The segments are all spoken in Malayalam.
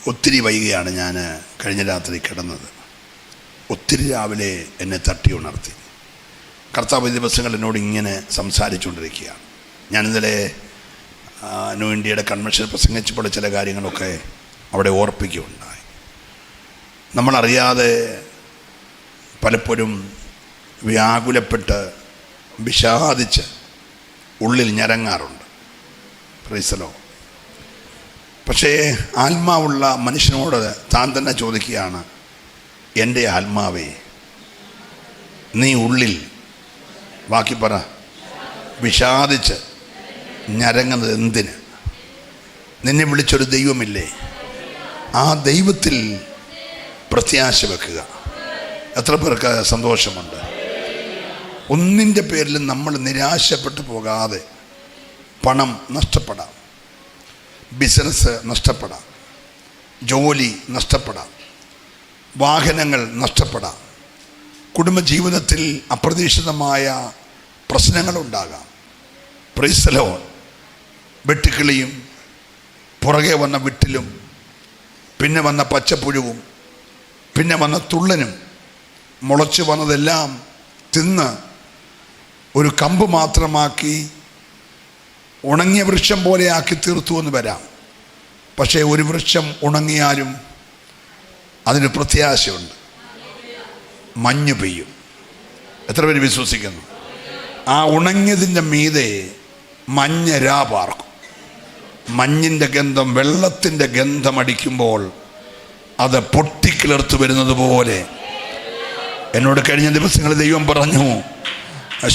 ഒത്തിരി വൈകിയാണ് ഞാൻ കഴിഞ്ഞ രാത്രി കിടന്നത്. ഒത്തിരി രാവിലെ എന്നെ തട്ടി ഉണർത്തി. കർത്താവ് ദിവസങ്ങൾ എന്നോട് ഇങ്ങനെ സംസാരിച്ചുകൊണ്ടിരിക്കുകയാണ്. ഞാൻ ഇന്നലെ ന്യൂ ഇന്ത്യയുടെ കൺവെൻഷൻ പ്രസംഗിച്ചപ്പോൾ ചില കാര്യങ്ങളൊക്കെ അവിടെ ഓർപ്പിക്കുകയുണ്ടായി. നമ്മളറിയാതെ പലപ്പോഴും വ്യാകുലപ്പെട്ട് വിഷാദിച്ച് ഉള്ളിൽ ഞരങ്ങാറുണ്ട്. Price the Lord. പക്ഷേ ആത്മാവുള്ള മനുഷ്യനോട് താൻ തന്നെ ചോദിക്കുകയാണ്, എൻ്റെ ആത്മാവേ, നീ ഉള്ളിൽ ബാക്കി പറ വിഷാദിച്ച് ഞരങ്ങുന്നത് എന്തിന്? നിന്നെ വിളിച്ചൊരു ദൈവമില്ലേ? ആ ദൈവത്തിൽ പ്രത്യാശ വെക്കുക. എത്ര പേർക്ക് സന്തോഷമുണ്ട്? ഒന്നിൻ്റെ പേരിലും നമ്മൾ നിരാശപ്പെട്ടു പോകാതെ. പണം നഷ്ടപ്പെടാം, ബിസിനസ് നഷ്ടപ്പെടാം, ജോലി നഷ്ടപ്പെടാം, വാഹനങ്ങൾ നഷ്ടപ്പെടാം, കുടുംബജീവിതത്തിൽ അപ്രതീക്ഷിതമായ പ്രശ്നങ്ങളുണ്ടാകാം. Praise the lord. വെട്ടുക്കിളിയും പുറകെ വന്ന വിട്ടിലും പിന്നെ വന്ന പച്ചപ്പുഴുവും പിന്നെ വന്ന തുള്ളനും മുളച്ചു വന്നതെല്ലാം തിന്ന് ഒരു കമ്പ് മാത്രമാക്കി ഉണങ്ങിയ വൃക്ഷം പോലെ ആക്കി തീർത്തു എന്ന് വരാം. പക്ഷേ ഒരു വൃക്ഷം ഉണങ്ങിയാലും അതിന് പ്രത്യാശയുണ്ട്. മഞ്ഞ് പെയ്യും. എത്ര പേര് വിശ്വസിക്കുന്നു? ആ ഉണങ്ങിയതിൻ്റെ മീതെ മഞ്ഞ രാ പാർക്കും. മഞ്ഞിൻ്റെ ഗന്ധം, വെള്ളത്തിൻ്റെ ഗന്ധമടിക്കുമ്പോൾ അത് പൊട്ടിക്കിളർത്ത് വരുന്നത് പോലെ എന്നോട് കഴിഞ്ഞ ദിവസങ്ങളിൽ ദൈവം പറഞ്ഞു,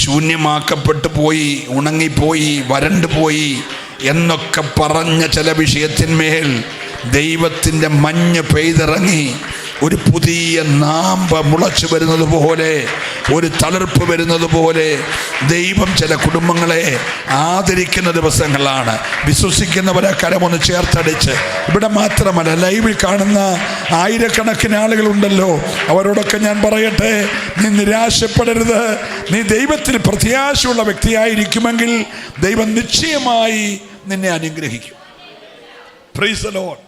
ശൂന്യമാക്കപ്പെട്ടു പോയി, ഉണങ്ങിപ്പോയി, വരണ്ടു പോയി എന്നൊക്കെ പറഞ്ഞ ചില വിഷയത്തിന്മേൽ ദൈവത്തിൻ്റെ മഞ്ഞ് പെയ്തിറങ്ങി ഒരു പുതിയ നാമ്പ മുളച്ചു വരുന്നത് പോലെ, ഒരു തളിർപ്പ് വരുന്നത് പോലെ ദൈവം ചില കുടുംബങ്ങളെ ആദരിക്കുന്ന ദിവസങ്ങളാണ്. വിശ്വസിക്കുന്നവരെ കരമൊന്ന് ചേർത്തടിച്ച്, ഇവിടെ മാത്രമല്ല ലൈവിൽ കാണുന്ന ആയിരക്കണക്കിന് ആളുകളുണ്ടല്ലോ, അവരോടൊക്കെ ഞാൻ പറയട്ടെ, നീ നിരാശപ്പെടരുത്. നീ ദൈവത്തിൽ പ്രത്യാശയുള്ള വ്യക്തിയായിരിക്കുമെങ്കിൽ ദൈവം നിശ്ചയമായി നിന്നെ അനുഗ്രഹിക്കും. Price the Lord.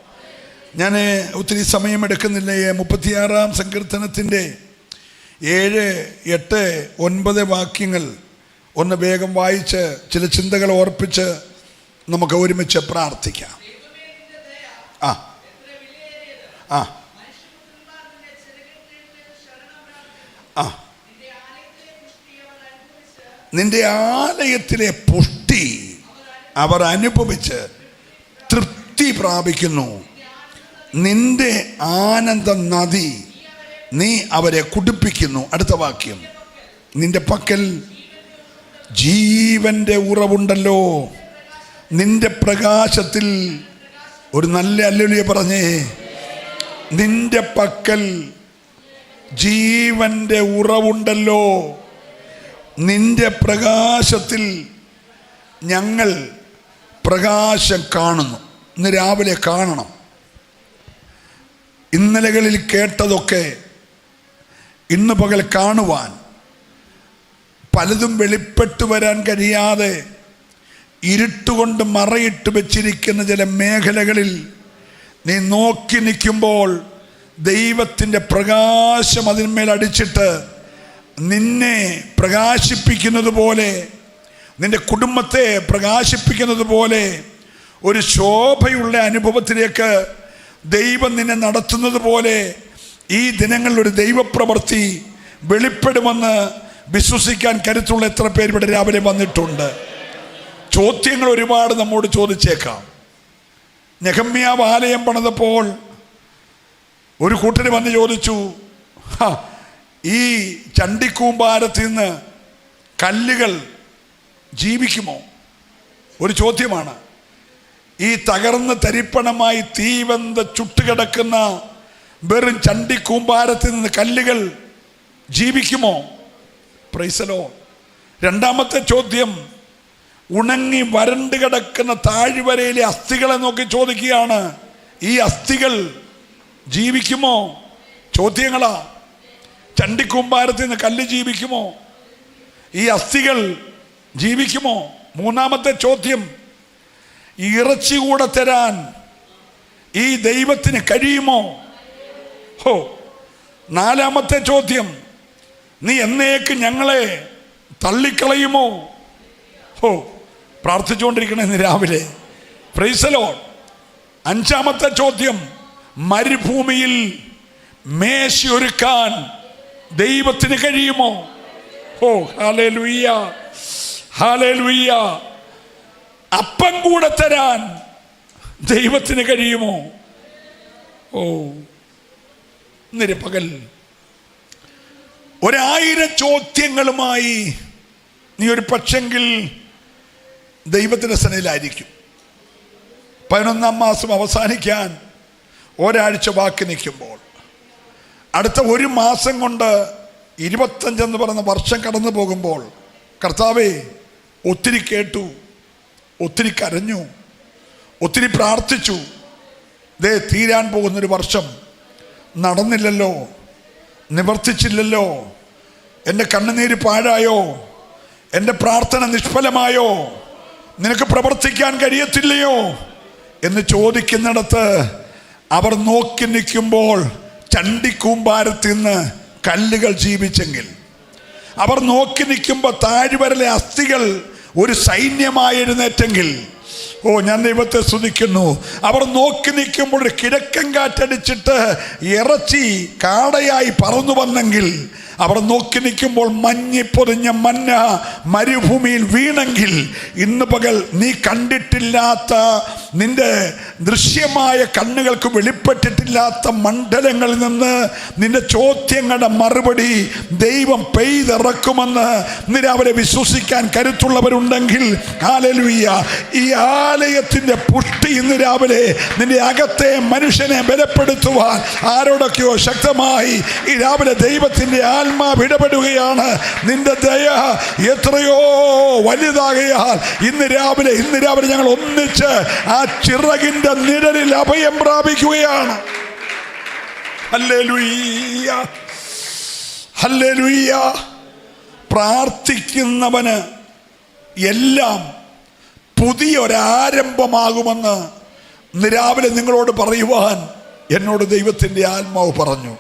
ഞാൻ ഒത്തിരി സമയമെടുക്കുന്നില്ല. 36-ാം സങ്കീർത്തനത്തിൻ്റെ 7, 8, 9 വാക്യങ്ങൾ ഒന്ന് വേഗം വായിച്ച് ചില ചിന്തകൾ ഓർപ്പിച്ച് നമുക്ക് ഒരുമിച്ച് പ്രാർത്ഥിക്കാം. ആ ആ ആ നിന്റെ ആലയത്തിലെ പുഷ്ടി അവർ അനുഭവിച്ച് തൃപ്തി പ്രാപിക്കുന്നു. നിന്റെ ആനന്ദ നദി നീ അവരെ കുടിപ്പിക്കുന്നു. അടുത്ത വാക്യം, നിന്റെ പക്കൽ ജീവന്റെ ഉറവുണ്ടല്ലോ. നിന്റെ പ്രകാശത്തിൽ ഒരു നല്ല ഹല്ലേലൂയ പറഞ്ഞേ. നിന്റെ പക്കൽ ജീവന്റെ ഉറവുണ്ടല്ലോ. നിന്റെ പ്രകാശത്തിൽ ഞങ്ങൾ പ്രകാശം കാണുന്നു. ഇന്ന് രാവിലെ കാണണം. ഇന്നലകളിൽ കേട്ടതൊക്കെ ഇന്ന് പകൽ കാണുവാൻ, പലതും വെളിപ്പെട്ടു വരാൻ കഴിയാതെ ഇരുട്ടുകൊണ്ട് മറയിട്ട് വെച്ചിരിക്കുന്ന ചില മേഖലകളിൽ നീ നോക്കി നിൽക്കുമ്പോൾ ദൈവത്തിൻ്റെ പ്രകാശം അതിന്മേൽ അടിച്ചിട്ട് നിന്നെ പ്രകാശിപ്പിക്കുന്നത് പോലെ, നിന്റെ കുടുംബത്തെ പ്രകാശിപ്പിക്കുന്നത് പോലെ ഒരു ശോഭയുള്ള അനുഭവത്തിലേക്ക് ദൈവം നിന്നെ നടത്തുന്നത് പോലെ ഈ ദിനങ്ങളിൽ ഒരു ദൈവപ്രവൃത്തി വെളിപ്പെടുമെന്ന് വിശ്വസിക്കാൻ കരുത്തുള്ള എത്ര പേര് ഇവിടെ രാവിലെ വന്നിട്ടുണ്ട്? ചോദ്യങ്ങൾ ഒരുപാട് നമ്മോട് ചോദിച്ചേക്കാം. നെഹമ്യാവ് ആലയം പണിതപ്പോൾ ഒരു കൂട്ടർ വന്ന് ചോദിച്ചു, ഈ ചണ്ടിക്കൂമ്പാരത്തിൽ നിന്ന് കല്ലുകൾ ജീവിക്കുമോ? ഒരു ചോദ്യമാണ്. ഈ തകർന്ന് തരിപ്പണമായി തീവന്ത ചുട്ടുകിടക്കുന്ന വെറും ചണ്ടിക്കൂമ്പാരത്തിൽ നിന്ന് കല്ലുകൾ ജീവിക്കുമോ? Price the Lord. രണ്ടാമത്തെ ചോദ്യം, ഉണങ്ങി വരണ്ട് കിടക്കുന്ന താഴ്വരയിലെ അസ്ഥികളെ നോക്കി ചോദിക്കുകയാണ്, ഈ അസ്ഥികൾ ജീവിക്കുമോ? ചോദ്യങ്ങളാ. ചണ്ടിക്കൂമ്പാരത്തിൽ നിന്ന് കല്ല് ജീവിക്കുമോ? ഈ അസ്ഥികൾ ജീവിക്കുമോ? മൂന്നാമത്തെ ചോദ്യം, ഇറച്ചി കൂടെ തരാൻ ഈ ദൈവത്തിന് കഴിയുമോ? ഹോ, നാലാമത്തെ ചോദ്യം, നീ എന്നേക്ക് ഞങ്ങളെ തള്ളിക്കളയുമോ? ഹോ, പ്രാർത്ഥിച്ചുകൊണ്ടിരിക്കണേ ഇന്ന് രാവിലെ. Price the Lord. അഞ്ചാമത്തെ ചോദ്യം, മരുഭൂമിയിൽ മേശയൊരുക്കാൻ ദൈവത്തിന് കഴിയുമോ? ഓ, ഹല്ലേലൂയ, ഹല്ലേലൂയ. അപ്പം കൂടെ തരാൻ ദൈവത്തിന് കഴിയുമോ? ഓ, ഇന്നൊരു പകൽ 1000 ചോദ്യങ്ങളുമായി നീ ഒരു പക്ഷെങ്കിൽ ദൈവത്തിൻ്റെ സന്നിധിയിലായിരിക്കും. 11ാം മാസം അവസാനിക്കാൻ ഒരാഴ്ച ബാക്കി നിൽക്കുമ്പോൾ, അടുത്ത 1 മാസം കൊണ്ട് 25 എന്ന് പറയുന്ന വർഷം കടന്നു പോകുമ്പോൾ, കർത്താവേ, ഒത്തിരി കേട്ടു, ഒത്തിരി കരഞ്ഞു, ഒത്തിരി പ്രാർത്ഥിച്ചു, ദേ തീരാൻ പോകുന്നൊരു വർഷം നടന്നില്ലല്ലോ, നിവർത്തിച്ചില്ലല്ലോ, എൻ്റെ കണ്ണുനീര് പാഴായോ, എൻ്റെ പ്രാർത്ഥന നിഷ്ഫലമായോ, നിനക്ക് പ്രവർത്തിക്കാൻ കഴിയത്തില്ലയോ എന്ന് ചോദിക്കുന്നിടത്ത് അവർ നോക്കി നിൽക്കുമ്പോൾ ചണ്ടിക്കൂമ്പാരത്തിൽ നിന്ന് കല്ലുകൾ ജീവിച്ചെങ്കിൽ, അവർ നോക്കി നിൽക്കുമ്പോൾ താഴ്വരയിലെ അസ്ഥികൾ ഒരു സൈന്യമായി എഴുന്നേറ്റെങ്കിൽ, ഓ, ഞാൻ ദൈവത്തെ സ്തുതിക്കുന്നു. അവർ നോക്കി നിൽക്കുമ്പോൾ ഒരു കിഴക്കൻ കാറ്റടിച്ചിട്ട് ഇറച്ചി കാടയായി പറന്നു വന്നെങ്കിൽ, അവർ നോക്കി നിൽക്കുമ്പോൾ മഞ്ഞിപ്പൊതിഞ്ഞ മന്ന മരുഭൂമിയിൽ വീണെങ്കിൽ, ഇന്ന് പകൽ നീ കണ്ടിട്ടില്ലാത്ത, നിന്റെ ദൃശ്യമായ കണ്ണുകൾക്ക് വെളിപ്പെട്ടിട്ടില്ലാത്ത മണ്ഡലങ്ങളിൽ നിന്ന് നിന്റെ ചോദ്യങ്ങളുടെ മറുപടി ദൈവം പെയ്തിറക്കുമെന്ന് ഇന്ന് അവരെ വിശ്വസിക്കാൻ കരുത്തുള്ളവരുണ്ടെങ്കിൽ, ഹല്ലേലൂയ, ഈ ആലയത്തിൻ്റെ പുഷ്ടി ഇന്ന് രാവിലെ നിന്റെ അകത്തെ മനുഷ്യനെ ബലപ്പെടുത്തുവാൻ ആരോടൊക്കെയോ ശക്തമായി ഈ രാവിലെ ദൈവത്തിൻ്റെ ആത്മാവ് ഇടപെടുകയാണ്. നിന്റെ ദയ എത്രയോ വലുതാകയാൽ ഇന്ന് രാവിലെ ഞങ്ങൾ ഒന്നിച്ച് ആ ചിറകിന്റെ നിഴലിൽ അഭയം പ്രാപിക്കുകയാണ്. Hallelujah, hallelujah. പ്രാർത്ഥിക്കുന്നവന് എല്ലാം പുതിയൊരാരംഭമാകുമെന്ന് ഇന്ന് രാവിലെ നിങ്ങളോട് പറയുവാൻ എന്നോട് ദൈവത്തിൻ്റെ ആത്മാവ് പറഞ്ഞു.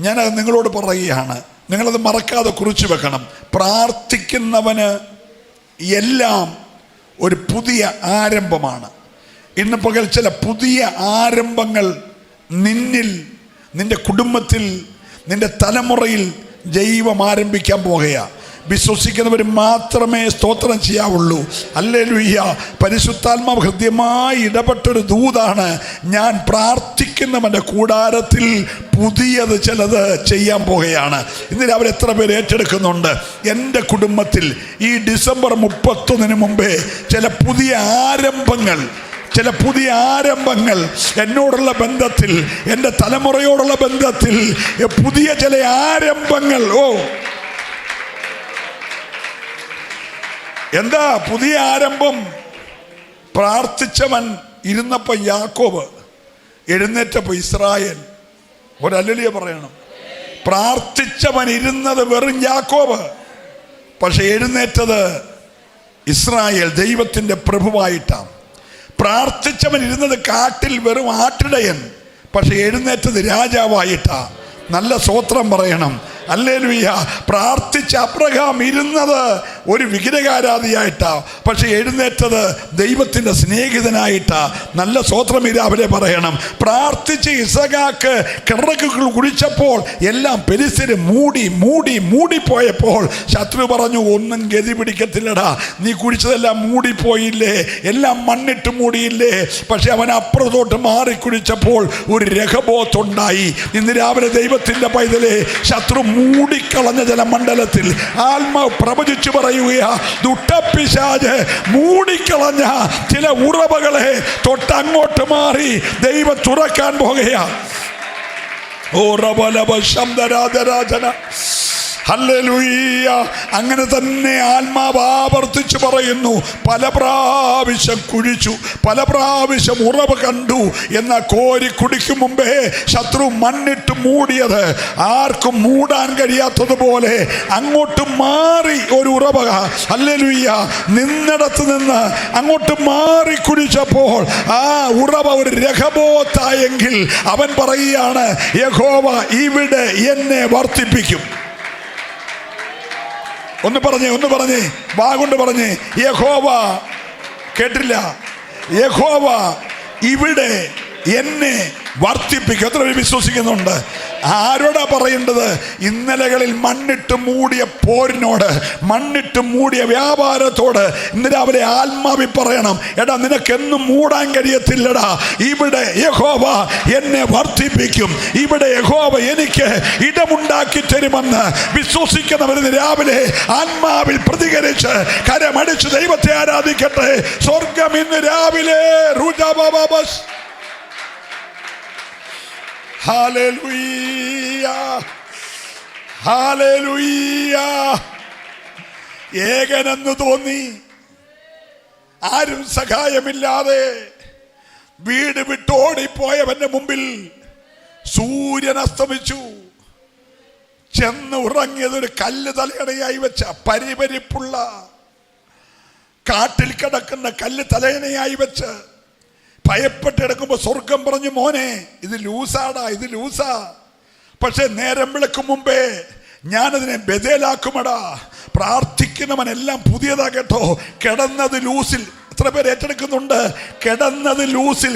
ഞാനത് നിങ്ങളോട് പറയുകയാണ്. നിങ്ങളത് മറക്കാതെ കുറിച്ച് വെക്കണം. പ്രാർത്ഥിക്കുന്നവന് എല്ലാം ഒരു പുതിയ ആരംഭമാണ്. ഇന്ന് പകൽ ചില പുതിയ ആരംഭങ്ങൾ നിന്നിൽ, നിന്റെ കുടുംബത്തിൽ, നിന്റെ തലമുറയിൽ ദൈവം ആരംഭിക്കാൻ പോകുകയാണ്. വിശ്വസിക്കുന്നവർ മാത്രമേ സ്തോത്രം ചെയ്യാവുള്ളൂ. ഹല്ലേലൂയ. പരിശുദ്ധാത്മാവ് ഹൃദ്യമായി ഇടപെട്ടൊരു ദൂതാണ്. ഞാൻ പ്രാർത്ഥിക്കുന്നവൻ്റെ കൂടാരത്തിൽ പുതിയത് ചിലത് ചെയ്യാൻ പോകുകയാണ്. ഇന്ന് രാവിലെ എത്ര പേര് ഏറ്റെടുക്കുന്നുണ്ട്? എൻ്റെ കുടുംബത്തിൽ ഈ ഡിസംബർ 31 മുമ്പേ ചില പുതിയ ആരംഭങ്ങൾ എന്നോടുള്ള ബന്ധത്തിൽ, എൻ്റെ തലമുറയോടുള്ള ബന്ധത്തിൽ പുതിയ ചില ആരംഭങ്ങൾ. ഓ, എന്താ പുതിയ ആരംഭം? പ്രാർത്ഥിച്ചവൻ ഇരുന്നപ്പോ യാക്കോബ്, എഴുന്നേറ്റപ്പോ ഇസ്രായേൽ. ഒരല്ലേലൂയ പറയണം. പ്രാർത്ഥിച്ചവൻ ഇരുന്നത് വെറും യാക്കോബ്, പക്ഷെ എഴുന്നേറ്റത് ഇസ്രായേൽ, ദൈവത്തിൻ്റെ പ്രഭുവായിട്ടാണ്. പ്രാർത്ഥിച്ചവൻ ഇരുന്നത് കാട്ടിൽ വെറും ആട്ടിടയൻ, പക്ഷെ എഴുന്നേറ്റത് രാജാവായിട്ടാ. നല്ല സ്തോത്രം പറയണം. ഹല്ലേലൂയ. പ്രാർത്ഥിച്ച അബ്രഹാം ഇരുന്നത് ഒരു വിഗ്രഹാരാധിയായിട്ടാ, പക്ഷെ എഴുന്നേറ്റത് ദൈവത്തിൻ്റെ സ്നേഹിതനായിട്ടാ. നല്ല സ്തോത്രം രാവിലെ പറയണം. പ്രാർത്ഥിച്ച് ഇസഹാക്ക് കിണറുകൾ കുടിച്ചപ്പോൾ എല്ലാം പെലിസ്ത്യര് മൂടിപ്പോയപ്പോൾ ശത്രു പറഞ്ഞു, ഒന്നും ഗതി പിടിക്കത്തില്ലടാ, നീ കുടിച്ചതെല്ലാം മൂടിപ്പോയില്ലേ, എല്ലാം മണ്ണിട്ട് മൂടിയില്ലേ. പക്ഷെ അവൻ അപ്പുറത്തോട്ട് മാറി കുടിച്ചപ്പോൾ ഒരു രഹബോത്തുണ്ടായി. ഇന്ന് രാവിലെ ദൈവത്തിൻ്റെ പൈതലെ, ശത്രു മൂടിക്കളഞ്ഞ ജലമണ്ഡലത്തിൽ ആത്മാവ് പ്രവചിച്ചു പറയുകയാ, ദുഷ്ടപിശാച് മൂടിക്കളഞ്ഞ ചില ഉറവകളെ തൊട്ടങ്ങോട്ട് മാറി ദൈവം തുറക്കാൻ പോകുകയാ. ഓ റബലബ ശബ്ദരാജരാജന ഹല്ലേലൂയ. അങ്ങനെ തന്നെ ആത്മാവ് ആവർത്തിച്ച് പറയുന്നു, പല പ്രാവശ്യം കുഴിച്ചു, പല പ്രാവശ്യം ഉറവ് കണ്ടു. എന്നാൽ കോരി കുടിക്കും മുമ്പേ ശത്രു മണ്ണിട്ട് മൂടിയത് ആർക്കും മൂടാൻ കഴിയാത്തതുപോലെ അങ്ങോട്ട് മാറി ഒരു ഉറവ, ഹല്ലേലൂയ, നിന്നിടത്ത് നിന്ന് അങ്ങോട്ട് മാറി കുടിച്ചപ്പോൾ ആ ഉറവ ഒരു രഹബോത്തായെങ്കിൽ അവൻ പറയുകയാണ്, യഹോവ ഇവിടെ എന്നെ വർദ്ധിപ്പിക്കും. ഒന്ന് പറഞ്ഞേ വാ കൊണ്ട് പറഞ്ഞേ, യഹോവ. കേട്ടില്ല? യഹോവ ഇവിടെ എന്നെ വർദ്ധിപ്പിക്കും. എത്ര പേര് വിശ്വസിക്കുന്നുണ്ട്? ആരോടാ പറയേണ്ടത്? ഇന്നലകളിൽ മണ്ണിട്ട് മൂടിയ പോരിനോട്, മണ്ണിട്ട് മൂടിയ വ്യാപാരത്തോട് ഇന്ന് രാവിലെ ആത്മാവി പറയണം, എടാ നിനക്കെന്നും മൂടാൻ കഴിയത്തില്ലടാ. ഇവിടെ യഹോവ എന്നെ വർദ്ധിപ്പിക്കും, ഇവിടെ യഹോവ എനിക്ക് ഇടമുണ്ടാക്കി തരുമെന്ന് വിശ്വസിക്കുന്നവരിന്ന് രാവിലെ ആത്മാവിൽ പ്രതികരിച്ച് കരമടിച്ച് ദൈവത്തെ ആരാധിക്കട്ടെ. സ്വർഗം ഇന്ന് രാവിലെ ഹല്ലേലൂയ, ഹല്ലേലൂയ. ഏകനെന്ന് തോന്നി, ആരും സഹായമില്ലാതെ വീട് വിട്ടോടിപ്പോയവന്റെ മുമ്പിൽ സൂര്യൻ അസ്തമിച്ചു. ചെന്ന് ഉറങ്ങിയതൊരു കല്ല് തലയണയായി വെച്ച പരിപരിപ്പുള്ള കാട്ടിൽ കിടക്കുന്ന കല്ല് തലയണയായി വെച്ച് ഭയപ്പെട്ടെടുക്കുമ്പോ സ്വർഗം പറഞ്ഞു, മോനെ ഇത് ലൂസാടാ, ഇത് ലൂസാ. പക്ഷെ നേരം വിളക്കും മുമ്പേ ഞാനതിനെ ബദലാക്കുമടാ. പ്രാർത്ഥിക്കുന്നവനെല്ലാം പുതിയതാ കേട്ടോ. കിടന്നത് ലൂസിൽ, എത്ര പേര് ഏറ്റെടുക്കുന്നുണ്ട്? കിടന്നത് ലൂസിൽ,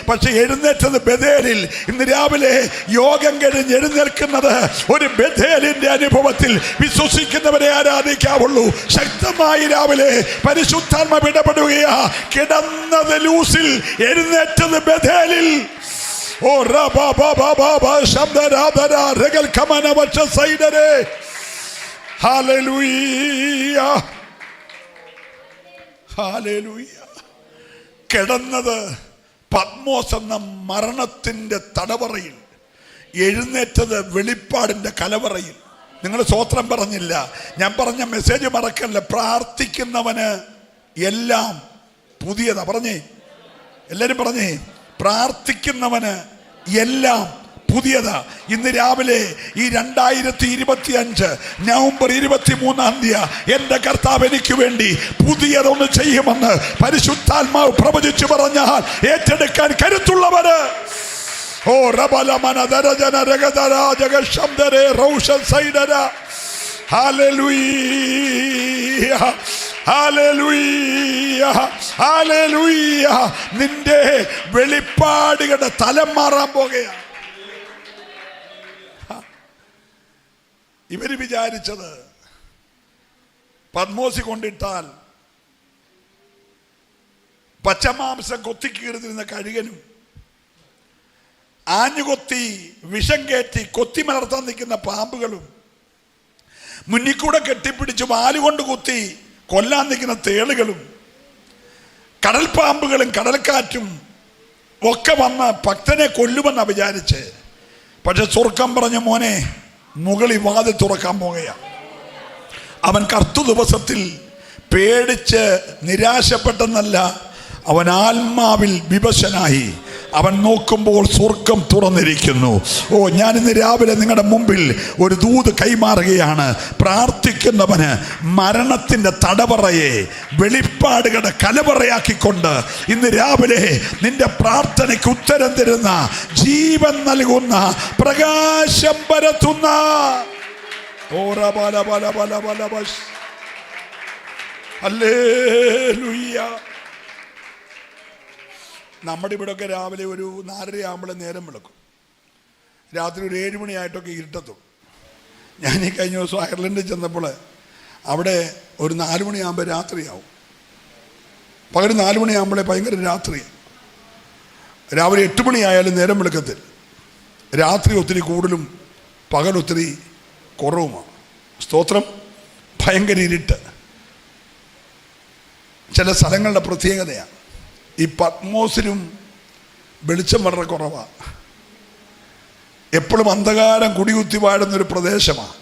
പക്ഷെ എഴുന്നേറ്റത് ബദേലിൽ. ഇന്ന് രാവിലെ യോഗം കഴിഞ്ഞ് എഴുന്നേൽക്കുന്നത് ഒരു ബദേലിന്റെ അനുഭവത്തിൽ. വിശ്വസിക്കുന്നവരെ ആരാധിക്കാവുള്ളൂ. ശക്തമായി രാവിലെ പരിശുദ്ധാത്മാവ് ഇടപെടുകയാ. കിടന്നത് ലൂസിൽ, എഴുന്നേറ്റത് ബദേലിൽ. ഓ ഹല്ലേലൂയ, ഹല്ലേലൂയ. കിടന്നത് പത്മോസ് എന്ന മരണത്തിന്റെ തടവറയിൽ, എഴുന്നേറ്റത് വെളിപ്പാടിന്റെ കലവറയിൽ. നിങ്ങൾ സ്വോത്രം പറഞ്ഞില്ല. ഞാൻ പറഞ്ഞ മെസ്സേജ് മറക്കല്ല. പ്രാർത്ഥിക്കുന്നവന് എല്ലാം പുതിയതാ. പറഞ്ഞേ, എല്ലാരും പറഞ്ഞേ, പ്രാർത്ഥിക്കുന്നവന് എല്ലാം പുതിയതാ. ഇന്ന് രാവിലെ ഈ 2025 നവംബർ 23 എന്റെ കർത്താവ് എനിക്ക് വേണ്ടി പുതിയതൊന്ന് ചെയ്യുമെന്ന് പരിശുദ്ധാത്മാവ് പ്രവചിച്ചു പറഞ്ഞാൽ ഏറ്റെടുക്കാൻ കരുത്തുള്ളവര്. ഓ റബലമന ദരജന രഗദര ജഗശംദരേ റൗഷൻ സൈഡര. Hallelujah, hallelujah, hallelujah. നിന്റെ വെളിപ്പാടുകളുടെ തലം മാറാൻ പോകുകയാണ്. ഇവര് വിചാരിച്ചത് പത്മോസി കൊണ്ടിട്ടാൽ പച്ചമാംസം കൊത്തിക്കീറുന്ന കഴുകനും ആഞ്ഞുകൊത്തി വിഷം കയറ്റി കൊത്തി മലർത്താൻ നിൽക്കുന്ന പാമ്പുകളും മുന്നിക്കൂടെ കെട്ടിപ്പിടിച്ച് വാലുകൊണ്ട് കുത്തി കൊല്ലാൻ നിൽക്കുന്ന തേളുകളും കടൽ പാമ്പുകളും കടൽക്കാറ്റും ഒക്കെ വന്ന് ഭക്തനെ കൊല്ലുമെന്നാ വിചാരിച്ച്. പക്ഷെ സ്വർഗം പറഞ്ഞ, മോനെ മുകളിൽ വാതിൽ തുറക്കാൻ പോകുകയാ. അവൻ കർത്തു ദിവസത്തിൽ പേടിച്ച് നിരാശപ്പെട്ടെന്നല്ല, അവൻ ആത്മാവിൽ വിവശനായി. അവൻ നോക്കുമ്പോൾ സ്വർഗം തുറന്നിരിക്കുന്നു. ഓ, ഞാൻ ഇന്ന് രാവിലെ നിങ്ങളുടെ മുമ്പിൽ ഒരു ദൂത് കൈമാറുകയാണ്. പ്രാർത്ഥിക്കുന്നവന് മരണത്തിൻ്റെ തടവറയെ വെളിപ്പാടുകളുടെ കലവറയാക്കിക്കൊണ്ട് ഇന്ന് രാവിലെ നിന്റെ പ്രാർത്ഥനയ്ക്ക് ഉത്തരം തരുന്ന, ജീവൻ നൽകുന്ന, പ്രകാശം പരത്തുന്ന ഹല്ലേലൂയ. നമ്മുടെ ഇവിടെയൊക്കെ രാവിലെ ഒരു 4:30 ആകുമ്പോൾ നേരം വിളക്കും. രാത്രി ഒരു 7 മണിയായിട്ടൊക്കെ ഇരുട്ടത്തും. ഞാൻ ഈ കഴിഞ്ഞ ദിവസം അയർലൻഡിൽ ചെന്നപ്പോൾ അവിടെ ഒരു 4 മണിയാകുമ്പോൾ രാത്രിയാവും. പകൽ 4 മണിയാകുമ്പോഴേ ഭയങ്കര രാത്രി. രാവിലെ 8 മണിയായാലും നേരം വിളക്കത്തിൽ. രാത്രി ഒത്തിരി കൂടുതലും പകൽ ഒത്തിരി കുറവുമാണ്. സ്തോത്രം. ഭയങ്കര ഇരുട്ട്. ചില സ്ഥലങ്ങളുടെ പ്രത്യേകതയാണ്. ഈ പത്മോസിലും വെളിച്ചം വളരെ കുറവാണ്. എപ്പോഴും അന്ധകാരം കുടികുത്തി വാഴുന്നൊരു പ്രദേശമാണ്.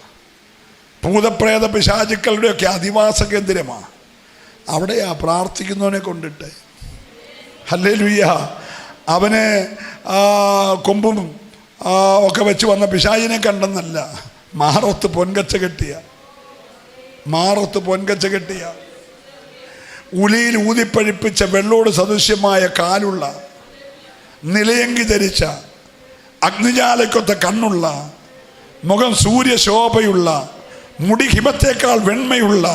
ഭൂതപ്രേത പിശാചുക്കളുടെയൊക്കെ അധിവാസ കേന്ദ്രമാണ്. അവിടെയാ പ്രാർത്ഥിക്കുന്നവനെ കൊണ്ടിട്ട്. ഹല്ലേലൂയ. അവനെ കൊമ്പും ഒക്കെ വെച്ച് വന്ന പിശാചിനെ കണ്ടെന്നല്ല, മാറത്ത് പൊൻകച്ച കെട്ടിയ ഉലിയിൽ ഊതിപ്പഴിപ്പിച്ച വെള്ളോട് സദൃശ്യമായ കാലുള്ള, നിലയങ്കി ധരിച്ച, അഗ്നിജാലക്കൊത്ത കണ്ണുള്ള, മുഖം സൂര്യശോഭയുള്ള, മുടി ഹിമത്തേക്കാൾ വെണ്മയുള്ള,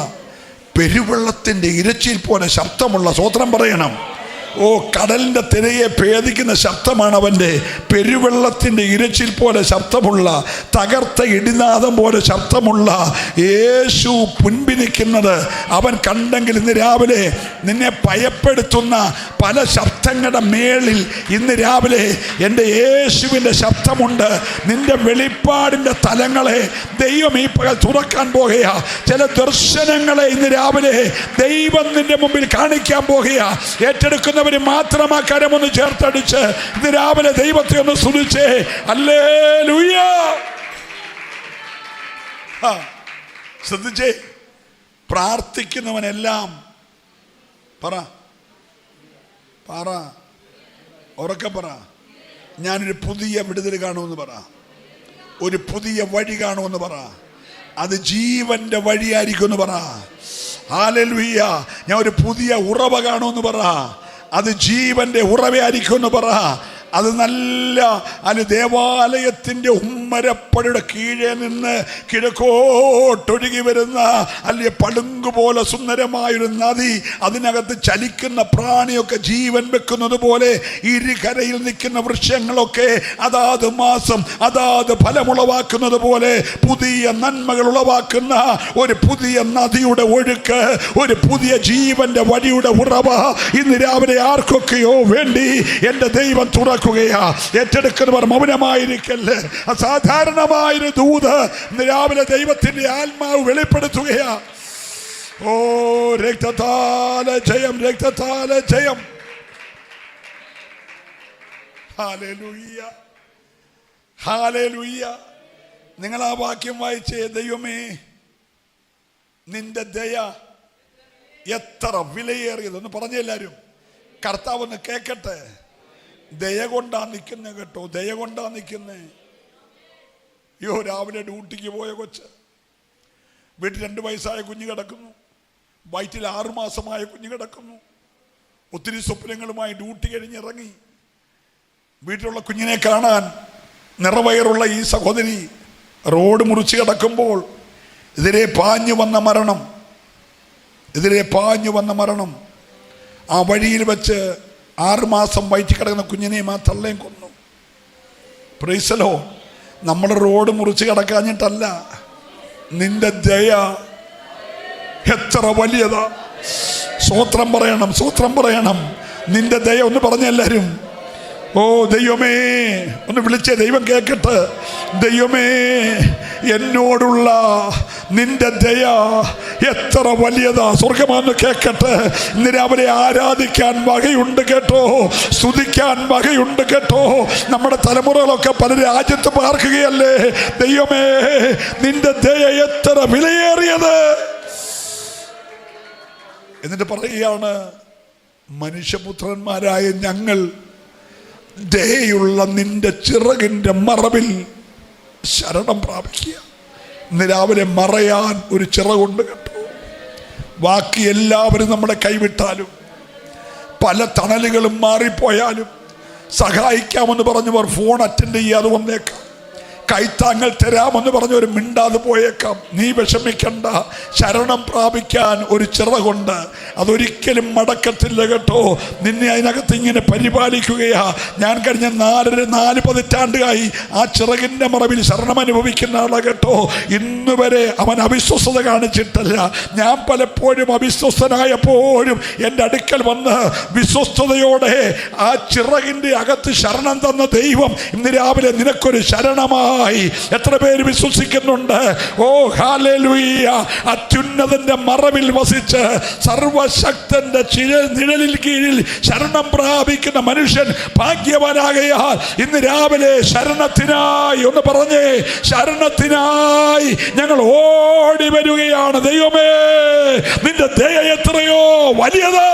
പെരുവെള്ളത്തിൻ്റെ ഇരച്ചിൽ പോലെ ശബ്ദമുള്ള, സ്തോത്രം പറയണം, ഓ കടലിൻ്റെ തിരയെ ഭേദിക്കുന്ന ശബ്ദമാണ് അവൻ്റെ. പെരുവെള്ളത്തിൻ്റെ ഇരച്ചിൽ പോലെ ശബ്ദമുള്ള, തകർത്ത ഇടിനാദം പോലെ ശബ്ദമുള്ള യേശു മുൻപിനിക്കുന്നത് അവൻ കണ്ടെങ്കിൽ ഇന്ന് രാവിലെ നിന്നെ ഭയപ്പെടുത്തുന്ന പല ശബ്ദങ്ങളുടെ മേളിൽ ഇന്ന് രാവിലെ എൻ്റെ യേശുവിൻ്റെ ശബ്ദമുണ്ട്. നിന്റെ വെളിപ്പാടിൻ്റെ തലങ്ങളെ ദൈവം ഈ പകൽ തുറക്കാൻ പോകുകയാ. ചില ദർശനങ്ങളെ ഇന്ന് രാവിലെ ദൈവം നിന്റെ മുമ്പിൽ കാണിക്കാൻ പോകുകയാ. ഏറ്റെടുക്കുന്ന മാത്രം ആ കരമൊന്ന് ചേർത്തടിച്ച് ഇത് രാവിലെ ദൈവത്തെ ഒന്ന് സ്തുതിച്ചേ. ഹല്ലേലൂയ. ശ്രദ്ധിച്ചേ, പ്രാർത്ഥിക്കുന്നവനെല്ലാം പറ ഉറക്കെ പറ, ഞാനൊരു പുതിയ വിടുതൽ കാണുമെന്ന് പറ, ഒരു പുതിയ വഴി കാണുമെന്ന് പറ, അത് ജീവന്റെ വഴിയായിരിക്കും എന്ന് പറ. ഹല്ലേലൂയ. ഞാൻ ഒരു പുതിയ ഉറവ കാണുമെന്ന് പറ, അത് ജീവന്റെ ഉറവയായിരിക്കും എന്ന് പറ. അത് നല്ല ദേവാലയത്തിൻ്റെ ഉമ്മരപ്പടിയുടെ കീഴെ നിന്ന് കിഴക്കോട്ടൊഴുകി വരുന്ന അല്ലെ പളുങ്കുപോലെ സുന്ദരമായൊരു നദി, അതിനകത്ത് ചലിക്കുന്ന പ്രാണിയൊക്കെ ജീവൻ വെക്കുന്നത് പോലെ ഇരുകരയിൽ നിൽക്കുന്ന വൃക്ഷങ്ങളൊക്കെ അതാത് മാസം അതാത് ഫലമുളവാക്കുന്നത് പോലെ പുതിയ നന്മകൾ ഉളവാക്കുന്ന ഒരു പുതിയ നദിയുടെ ഒഴുക്ക്, ഒരു പുതിയ ജീവന്റെ വഴിയുടെ ഉറവ ഇന്ന് രാവിലെ ആർക്കൊക്കെയോ വേണ്ടി എൻ്റെ ദൈവം തുറക്കും. ഏറ്റെടുക്കുന്നവർ മൗനമായിരിക്കല്ലേ. അസാധാരണമായൊരു ദൂത് ഇന്ന് രാവിലെ ദൈവത്തിന്റെ ആത്മാവ് വെളിപ്പെടുത്തുകയാ. ഓ രക്തത്താലെ ജയം, രക്തത്താലെ ജയം. Hallelujah, hallelujah. നിങ്ങൾ ആ വാക്യം വായിച്ചേ. ദൈവമേ, നിന്റെ ദയ എത്ര വിലയേറിയതെന്ന് പറഞ്ഞ എല്ലാവരും കർത്താവ് ഒന്ന് കേൾക്കട്ടെ. ദയ കൊണ്ടാ നിൽക്കുന്നേ കേട്ടോ, ദയ കൊണ്ടാ നിൽക്കുന്നേ. അയ്യോ, രാവിലെ ഡ്യൂട്ടിക്ക് പോയ കൊച്ച്, വീട്ടിൽ 2 വയസ്സായ കുഞ്ഞ് കിടക്കുന്നു, വയറ്റിൽ 6 മാസമായ കുഞ്ഞ് കിടക്കുന്നു. ഒത്തിരി സ്വപ്നങ്ങളുമായി ഡ്യൂട്ടി കഴിഞ്ഞിറങ്ങി വീട്ടിലുള്ള കുഞ്ഞിനെ കാണാൻ നിറവയറുള്ള ഈ സഹോദരി റോഡ് മുറിച്ച് കിടക്കുമ്പോൾ എതിരെ പാഞ്ഞു വന്ന മരണം. ആ വഴിയിൽ വെച്ച് 6 മാസം വയറ്റി കിടക്കുന്ന കുഞ്ഞിനെയും ആ തള്ളയും കൊന്നു. Price the Lord. നമ്മുടെ റോഡ് മുറിച്ച് കിടക്കാഞ്ഞിട്ടല്ല, നിന്റെ ദയ എത്ര വലിയതാ. സ്തോത്രം പറയണം, സ്തോത്രം പറയണം. നിന്റെ ദയ ഒന്ന് പറഞ്ഞ എല്ലാവരും. ഓ ദൈവമേ, ഒന്ന് വിളിച്ചേ, ദൈവം കേൾക്കട്ടെ. ദൈവമേ, എന്നോടുള്ള നിന്റെ ദയ എത്ര വലിയതാ. സ്വർഗമാന്ന് കേൾക്കട്ടെ. ഇന്ന് രാവിലെ ആരാധിക്കാൻ വകയുണ്ട് കേട്ടോ, സ്തുതിക്കാൻ വകയുണ്ട് കേട്ടോ. നമ്മുടെ തലമുറകളൊക്കെ പല രാജ്യത്ത് പാർക്കുകയല്ലേ. ദൈവമേ, നിന്റെ ദയ എത്ര വിലയേറിയത്. എന്നിട്ട് പറയുകയാണ്, മനുഷ്യപുത്രന്മാരായ ഞങ്ങൾ ദയുള്ള നിന്റെ ചിറകിന്റെ മറവിൽ ശരണം പ്രാപിക്കുക. ഇന്ന് രാവിലെ മറയാൻ ഒരു ചിറകുണ്ട് കേട്ടോ. ബാക്കി എല്ലാവരും നമ്മളെ കൈവിട്ടാലും, പല തണലുകളും മാറിപ്പോയാലും, സഹായിക്കാമെന്ന് പറഞ്ഞവർ ഫോൺ അറ്റൻഡ് ചെയ്യാതെ വന്നേക്കാം, കൈത്താങ്ങൾ തരാമെന്ന് പറഞ്ഞവർ മിണ്ടാതെ പോയേക്കാം. നീ വിഷമിക്കണ്ട, ശരണം പ്രാപിക്കാൻ ഒരു ചിറകുണ്ട്, അതൊരിക്കലും മടക്കത്തില്ല കേട്ടോ. നിന്നെ അതിനകത്ത് ഇങ്ങനെ പരിപാലിക്കുകയാ. ഞാൻ കഴിഞ്ഞ 4 പതിറ്റാണ്ടായി ആ ചിറകിൻ്റെ മറവിൽ ശരണം അനുഭവിക്കുന്ന ആളാ കേട്ടോ. ഇന്ന് വരെ അവൻ അവിശ്വസ്തത കാണിച്ചിട്ടില്ല. ഞാൻ പലപ്പോഴും അവിശ്വസ്തനായപ്പോഴും എൻ്റെ അടുക്കൽ വന്ന് വിശ്വസ്തയോടെ ആ ചിറകിൻ്റെ അകത്ത് ശരണം തന്ന ദൈവം ഇന്ന് രാവിലെ നിനക്കൊരു ശരണമായി. എത്ര പേര് വിശ്വസിക്കുന്നുണ്ട്? ഓ ഹല്ലേലൂയ. അത്യുന്നതന്റെ മറവിൽ വസിച്ച് സർവശക്തന്റെ നിഴലിൽ കീഴിൽ ശരണം പ്രാപിക്കുന്ന മനുഷ്യൻ ഭാഗ്യവാനാകയാൽ ഇന്ന് രാവിലെ ശരണത്തിനായി ഒന്ന് പറഞ്ഞേ, ശരണത്തിനായി ദയയ്ക്കായി ഞങ്ങൾ ഓടി വരികയാണ്. ദൈവമേ, നിന്റെ ദയ എത്രയോ വലിയതാ.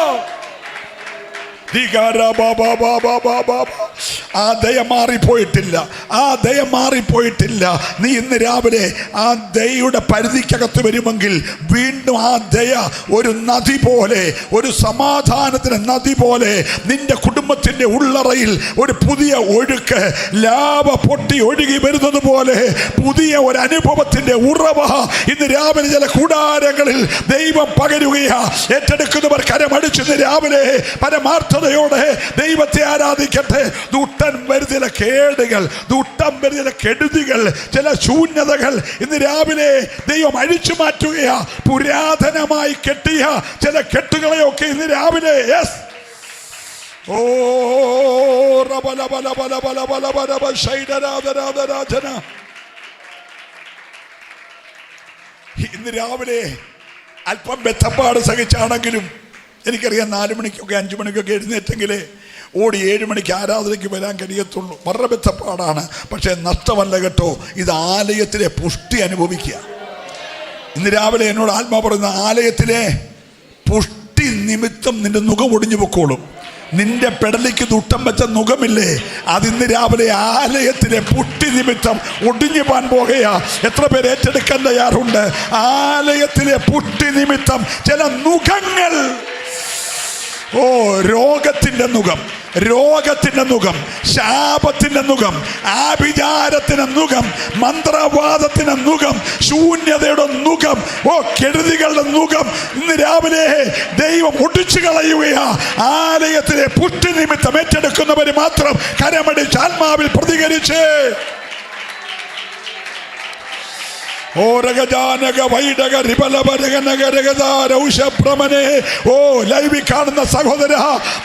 ആ ദയ മാറിപ്പോയിട്ടില്ല, ആ ദയ മാറിപ്പോയിട്ടില്ല. നീ ഇന്ന് രാവിലെ ആ ദയയുടെ പരിധിക്കകത്ത് വരുമെങ്കിൽ വീണ്ടും ആ ദയ ഒരു നദി പോലെ, ഒരു സമാധാനത്തിന് നദി പോലെ നിന്റെ കുടുംബത്തിൻ്റെ ഉള്ളറയിൽ ഒരു പുതിയ ഒഴുക്ക് ലാവ പൊട്ടി ഒഴുകി വരുന്നത് പോലെ പുതിയ ഒരു അനുഭവത്തിൻ്റെ ഉറവ ഇന്ന് രാവിലെ ചില കൂടാരങ്ങളിൽ ദൈവം പകരുകയാ. ഏറ്റെടുക്കുന്നവർ കരമടിച്ചിന്ന് രാവിലെ പരമാർത്ഥതയോടെ ദൈവത്തെ ആരാധിക്കട്ടെ. ദുഷ്ടൻ വരുന്ന കേടുകൾ, ദുഷ്ടം വരുന്ന കെടുതികൾ, ചില ശൂന്യതകൾ ഇന്ന് രാവിലെ ദൈവം അഴിച്ചു മാറ്റുകയാ. പുരാതനമായി കെട്ടിയ ചില കെട്ടുകളെയൊക്കെ ഇന്ന് രാവിലെ ഓ ഇന്ന് രാവിലെ അല്പം ബന്ധപ്പാട് സഹിച്ചാണെങ്കിലും എനിക്കറിയാം 4 മണിക്കൊക്കെ 5 മണിക്കൊക്കെ എഴുന്നേറ്റെങ്കിലേ ഓടി 7 മണിക്ക് ആരാധനയ്ക്ക് വരാൻ കഴിയത്തുള്ളൂ. വളരെ ബന്ധപ്പാടാണ്. പക്ഷേ നഷ്ടമല്ല കേട്ടോ, ഇത് ആലയത്തിലെ പുഷ്ടി അനുഭവിക്കുക. ഇന്ന് രാവിലെ എന്നോട് ആത്മാ പറയുന്ന ആലയത്തിലെ പുഷ്ടി നിമിത്തം നിന്റെ മുഖം ഒടിഞ്ഞു പൊക്കോളും. നിന്റെ പെടലിക്ക് ദുട്ടം വെച്ച മുഖമില്ലേ, അതിന്ന് രാവിലെ ആലയത്തിലെ പുഷ്ടി നിമിത്തം ഒടിഞ്ഞു പോകാൻ പോകുകയാ. എത്ര പേര് ഏറ്റെടുക്കാൻ തയ്യാറുണ്ട്? ആലയത്തിലെ പുഷ്ടി നിമിത്തം ചില മുഖങ്ങൾ, രോഗത്തിൻ്റെ മുഖം, രോഗത്തിൻ്റെ മുഖം, ശാപത്തിൻ്റെ മുഖം, ആഭിചാരത്തിൻ്റെ മുഖം, മന്ത്രവാദത്തിൻ്റെ മുഖം, ശൂന്യതയുടെ മുഖം, കെടുതികളുടെ മുഖം ഇന്ന് രാവിലെ ദൈവം ഒടിച്ചു കളയുകയാ. ആലയത്തിലെ പുഷ്ടി നിമിത്തം ഏറ്റെടുക്കുന്നവർ മാത്രം കരമടിച്ച് ആത്മാവിൽ പ്രതികരിച്ച് ലൈവിൽ കാണുന്ന സഹോദര,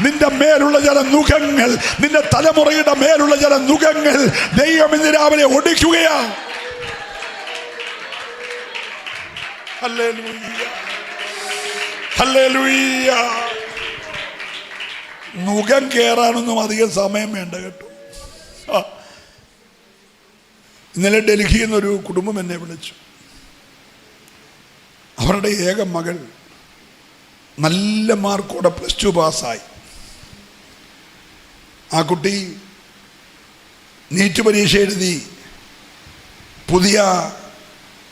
നിന്റെ മേലുള്ള ചില മുഖങ്ങൾ, നിന്റെ തലമുറയുടെ മേലുള്ള ചില മുഖങ്ങൾ ദൈവം ഇന്ന് രാവിലെ ഒടിക്കുകയാ. Hallelujah, hallelujah. മുഖം കേറാനൊന്നും അധികം സമയം വേണ്ട കേട്ടോ. ഇന്നലെ ഡൽഹിയിൽ നിന്നൊരു കുടുംബം എന്നെ വിളിച്ചു. അവരുടെ ഏക മകൾ നല്ല മാർക്കോടെ +2 പാസ്സായി. ആ കുട്ടി നീറ്റ് പരീക്ഷ എഴുതി പുതിയ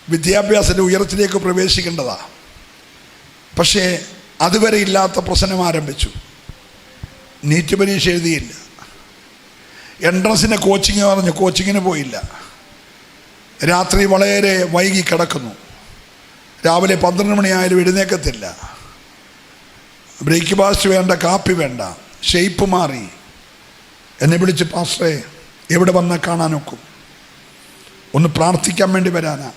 വിദ്യാഭ്യാസത്തിൻ്റെ ഉയരത്തിലേക്ക് പ്രവേശിക്കേണ്ടതാ. പക്ഷേ അതുവരെ ഇല്ലാത്ത പ്രശ്നം ആരംഭിച്ചു. നീറ്റ് പരീക്ഷ എഴുതിയില്ല. എൻട്രൻസിൻ്റെ കോച്ചിങ് പറഞ്ഞു, കോച്ചിങ്ങിന് പോയില്ല. രാത്രി വളരെ വൈകി കിടക്കുന്നു. രാവിലെ 12 മണിയായാലും എഴുന്നേക്കത്തില്ല. ബ്രേക്ക്ഫാസ്റ്റ് വേണ്ട, കാപ്പി വേണ്ട, ഷേപ്പ് മാറി. എന്നെ വിളിച്ച്, പാസ്റ്ററേ എവിടെ വന്നാൽ കാണാനൊക്കും, ഒന്ന് പ്രാർത്ഥിക്കാൻ വേണ്ടി വരാനാ.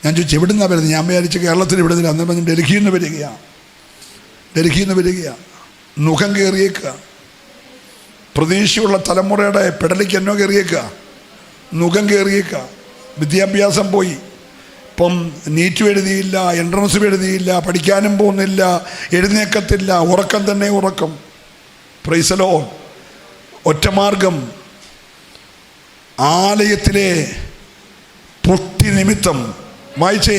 ഞാൻ ചോദിച്ചു എവിടുന്നാണ് വരുന്നത്? ഞാൻ വിചാരിച്ച് കേരളത്തിൽ വിടുന്നില്ല. അന്ന് പറഞ്ഞ് ഡൽഹിയിൽ നിന്ന് വരികയാണ്, ഡൽഹിയിൽ നിന്ന് വരികയാണ്. മുഖം കയറിയേക്കുക. പ്രതീക്ഷയുള്ള തലമുറയുടെ പെടലിക്ക് എന്നോ കയറിയേക്കുക, മുഖം കയറിയേക്കുക. വിദ്യാഭ്യാസം പോയി. ഇപ്പം നീറ്റും എഴുതിയില്ല, എൻട്രൻസും എഴുതിയില്ല, പഠിക്കാനും പോകുന്നില്ല, എഴുന്നേക്കത്തില്ല, ഉറക്കം തന്നെ ഉറക്കം. പ്രൈസലോ. ഒറ്റമാർഗം, ആലയത്തിലെ പുഷ്ടി നിമിത്തം. വായിച്ചേ,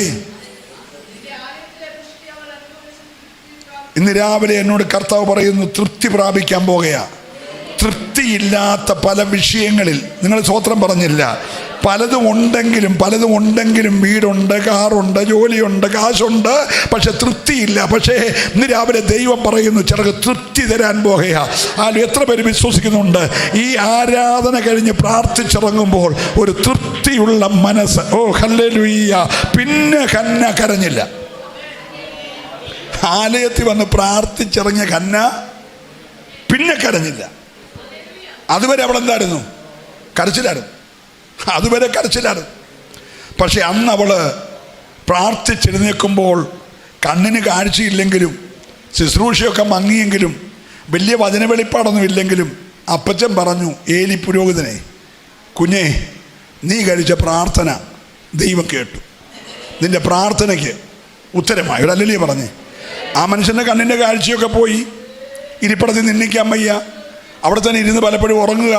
ഇന്ന് രാവിലെ എന്നോട് കർത്താവ് പറയുന്നു, തൃപ്തി പ്രാപിക്കാൻ പോകുകയാ. തൃപ്തിയില്ലാത്ത പല വിഷയങ്ങളിൽ നിങ്ങൾ സ്വത്രം പറഞ്ഞില്ല. പലതും ഉണ്ടെങ്കിലും വീടുണ്ട്, കാറുണ്ട്, ജോലിയുണ്ട്, കാശുണ്ട്, പക്ഷെ തൃപ്തിയില്ല. പക്ഷേ ഇന്ന് രാവിലെ ദൈവം പറയുന്നു, ചിലർക്ക് തൃപ്തി തരാൻ പോകുകയാ. എത്ര പേര് വിശ്വസിക്കുന്നുണ്ട്? ഈ ആരാധന കഴിഞ്ഞ് പ്രാർത്ഥിച്ചിറങ്ങുമ്പോൾ ഒരു തൃപ്തിയുള്ള മനസ്സ്. ഹല്ലേലൂയ. പിന്നെ ഹന്ന കരഞ്ഞില്ല. ആലയത്തിൽ വന്ന് പ്രാർത്ഥിച്ചിറങ്ങിയ ഹന്ന പിന്നെ കരഞ്ഞില്ല. അതുവരെ അവളെന്തായിരുന്നു? കരച്ചിലായിരുന്നു. അതുവരെ കരച്ചിലായിരുന്നു. പക്ഷെ അന്ന് അവള് പ്രാർത്ഥിച്ചെഴുന്നേൽക്കുമ്പോൾ കണ്ണിന് കാഴ്ചയില്ലെങ്കിലും ശുശ്രൂഷയൊക്കെ മങ്ങിയെങ്കിലും വലിയ വചന വെളിപ്പാടൊന്നും ഇല്ലെങ്കിലും അപ്പച്ചൻ പറഞ്ഞു, ഏലി പുരോഹിതനെ, കുഞ്ഞേ നീ കഴിച്ച പ്രാർത്ഥന ദൈവം കേട്ടു, നിന്റെ പ്രാർത്ഥനയ്ക്ക് ഉത്തരമായി. ഒരു അല്ലല്ലേ പറഞ്ഞേ. ആ മനുഷ്യൻ്റെ കണ്ണിൻ്റെ കാഴ്ചയൊക്കെ പോയി, ഇരിപ്പടത്തിൽ നിന്നിക്കാൻ വയ്യ, അവിടെ തന്നെ ഇരുന്ന് പലപ്പോഴും ഉറങ്ങുക,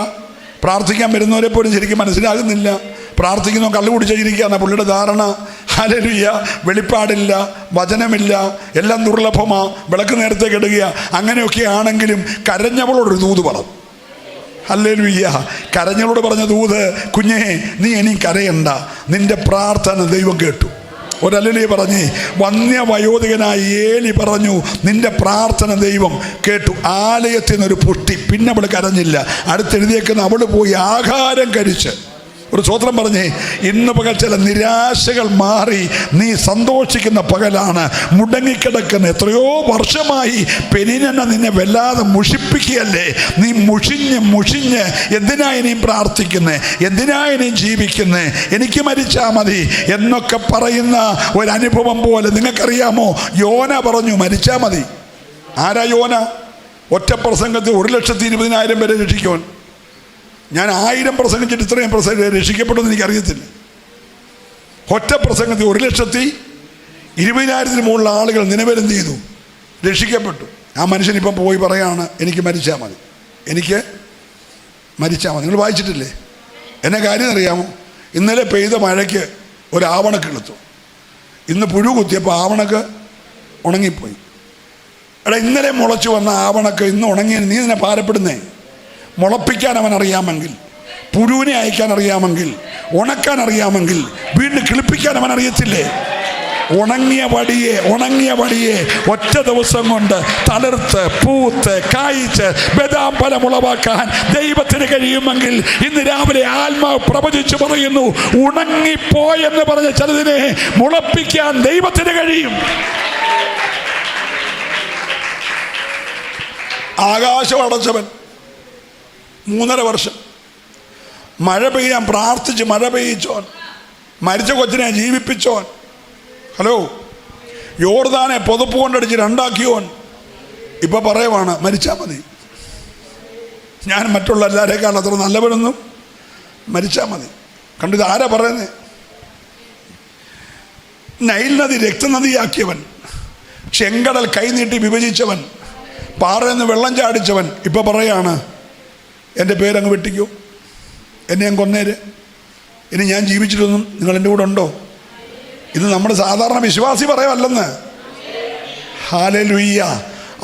പ്രാർത്ഥിക്കാൻ വരുന്നവരെ പോലും ശരിക്കും മനസ്സിലാകുന്നില്ല. പ്രാർത്ഥിക്കുന്നവൻ കള്ളു കുടിച്ചിരിക്കുകയാണ് പുള്ളിയുടെ ധാരണ. ഹല്ലേലൂയ. വെളിപ്പാടില്ല, വചനമില്ല, എല്ലാം ദുർലഭമാ, വിളക്ക് നേരത്തെ കെടുക. അങ്ങനെയൊക്കെ ആണെങ്കിലും കരഞ്ഞവളോടൊരു ദൂത് പറഞ്ഞു. ഹല്ലേലൂയ. കരഞ്ഞവളോട് പറഞ്ഞ ദൂത്, കുഞ്ഞേ നീ ഇനി കരയണ്ട, നിന്റെ പ്രാർത്ഥന ദൈവം കേട്ടു. ഒരല്ലേലൂയ പറഞ്ഞേ. വന്യവയോധികനായ ഏലി പറഞ്ഞു, നിന്റെ പ്രാർത്ഥന ദൈവം കേട്ടു. ആലയത്തിൽ നിന്നൊരു പുഷ്ടി. പിന്നെ അവൾ കരഞ്ഞില്ല. അടുത്തെഴുതിയേക്കുന്ന അവൾ പോയി ആഹാരം കഴിച്ച്. ഒരു സ്വത്രം പറഞ്ഞേ. ഇന്ന് പകൽ ചില നിരാശകൾ മാറി നീ സന്തോഷിക്കുന്ന പകലാണ്. മുടങ്ങിക്കിടക്കുന്ന എത്രയോ വർഷമായി പെനിനെന്നെ നിന്നെ വല്ലാതെ മുഷിപ്പിക്കുകയല്ലേ. നീ മുഷിഞ്ഞ് എന്തിനാ ഇനിയും പ്രാർത്ഥിക്കുന്നേ, എന്തിനാ ഇനിയും ജീവിക്കുന്നേ, എനിക്ക് മരിച്ചാൽ മതി എന്നൊക്കെ പറയുന്ന ഒരനുഭവം പോലെ. നിങ്ങൾക്കറിയാമോ, യോന പറഞ്ഞു മരിച്ചാൽ മതി. ആരാ യോന? ഒറ്റ പ്രസംഗത്തിൽ 1,20,000 പേരെ രക്ഷിക്കുവാൻ. ഞാൻ 1000 പ്രസംഗിച്ചിട്ട് ഇത്രയും രക്ഷിക്കപ്പെടുമെന്ന് എനിക്കറിയത്തില്ല. ഒറ്റ പ്രസംഗത്തിൽ 1,20,000 മുകളിലുള്ള ആളുകൾ നിലവിലെന്ത് ചെയ്തു? രക്ഷിക്കപ്പെട്ടു. ആ മനുഷ്യനിപ്പം പോയി പറയാണ്, എനിക്ക് മരിച്ചാൽ മതി, എനിക്ക് മരിച്ചാൽ മതി. നിങ്ങൾ വായിച്ചിട്ടില്ലേ? എന്നെ കാര്യം അറിയാമോ? ഇന്നലെ പെയ്ത മഴയ്ക്ക് ഒരു ആവണക്ക് എടുത്തു. ഇന്ന് പുഴു കുത്തിയപ്പോൾ ആവണക്ക് ഉണങ്ങിപ്പോയി. എടാ, ഇന്നലെ മുളച്ചു വന്ന ആവണക്ക് ഇന്ന് ഉണങ്ങിയ നീ ഇതിനെ ഭാരപ്പെടുന്നേ? മുളപ്പിക്കാൻ അവൻ അറിയാമെങ്കിൽ, പുഴുവിനെ അയക്കാൻ അറിയാമെങ്കിൽ, ഉണക്കാൻ അറിയാമെങ്കിൽ, വീണ്ടും കിളിപ്പിക്കാൻ അവൻ അറിയത്തില്ലേ? ഉണങ്ങിയ വടിയെ ഒറ്റ ദിവസം കൊണ്ട് തളിർത്ത് പൂത്ത് കായ്ച്ച് ബദാം ഫലം ഉളവാക്കാൻ ദൈവത്തിന് കഴിയുമെങ്കിൽ ഇന്ന് രാവിലെ ആത്മാവ് പ്രവചിച്ചു പറയുന്നു, ഉണങ്ങിപ്പോയെന്ന് പറഞ്ഞ ചിലതിനെ മുളപ്പിക്കാൻ ദൈവത്തിന് കഴിയും. ആകാശം അടച്ചവൻ 3.5 വർഷം മഴ പെയ്യാൻ പ്രാർത്ഥിച്ച് മഴ പെയ്യിച്ചോൻ, മരിച്ച കൊച്ചിനെ ജീവിപ്പിച്ചോൻ. ഹലോ, യോർദാനെ പുതപ്പ് കൊണ്ടടിച്ച് 2ആക്കിയോൻ ഇപ്പൊ പറയുവാണ് മരിച്ചാൽ മതി. ഞാൻ മറ്റുള്ള എല്ലാവരേക്കാൾ അത്ര നല്ലവനൊന്നും, മരിച്ചാൽ മതി. കണ്ടിത് ആരാ പറയുന്നത്? നൈൽ നദി രക്തനദിയാക്കിയവൻ, ചെങ്കടൽ കൈനീട്ടി വിഭജിച്ചവൻ, പാറയിൽ നിന്ന് വെള്ളം ചാടിച്ചവൻ ഇപ്പൊ പറയാണ്, എൻ്റെ പേരങ്ങ് വെട്ടിക്കോ, എന്നെ ഞാൻ കൊന്നേര്, ഇനി ഞാൻ ജീവിച്ചിട്ടൊന്നും നിങ്ങൾ എൻ്റെ കൂടെ ഉണ്ടോ? ഇത് നമ്മുടെ സാധാരണ വിശ്വാസി പറയുമല്ലെന്ന്. ഹല്ലേലൂയ.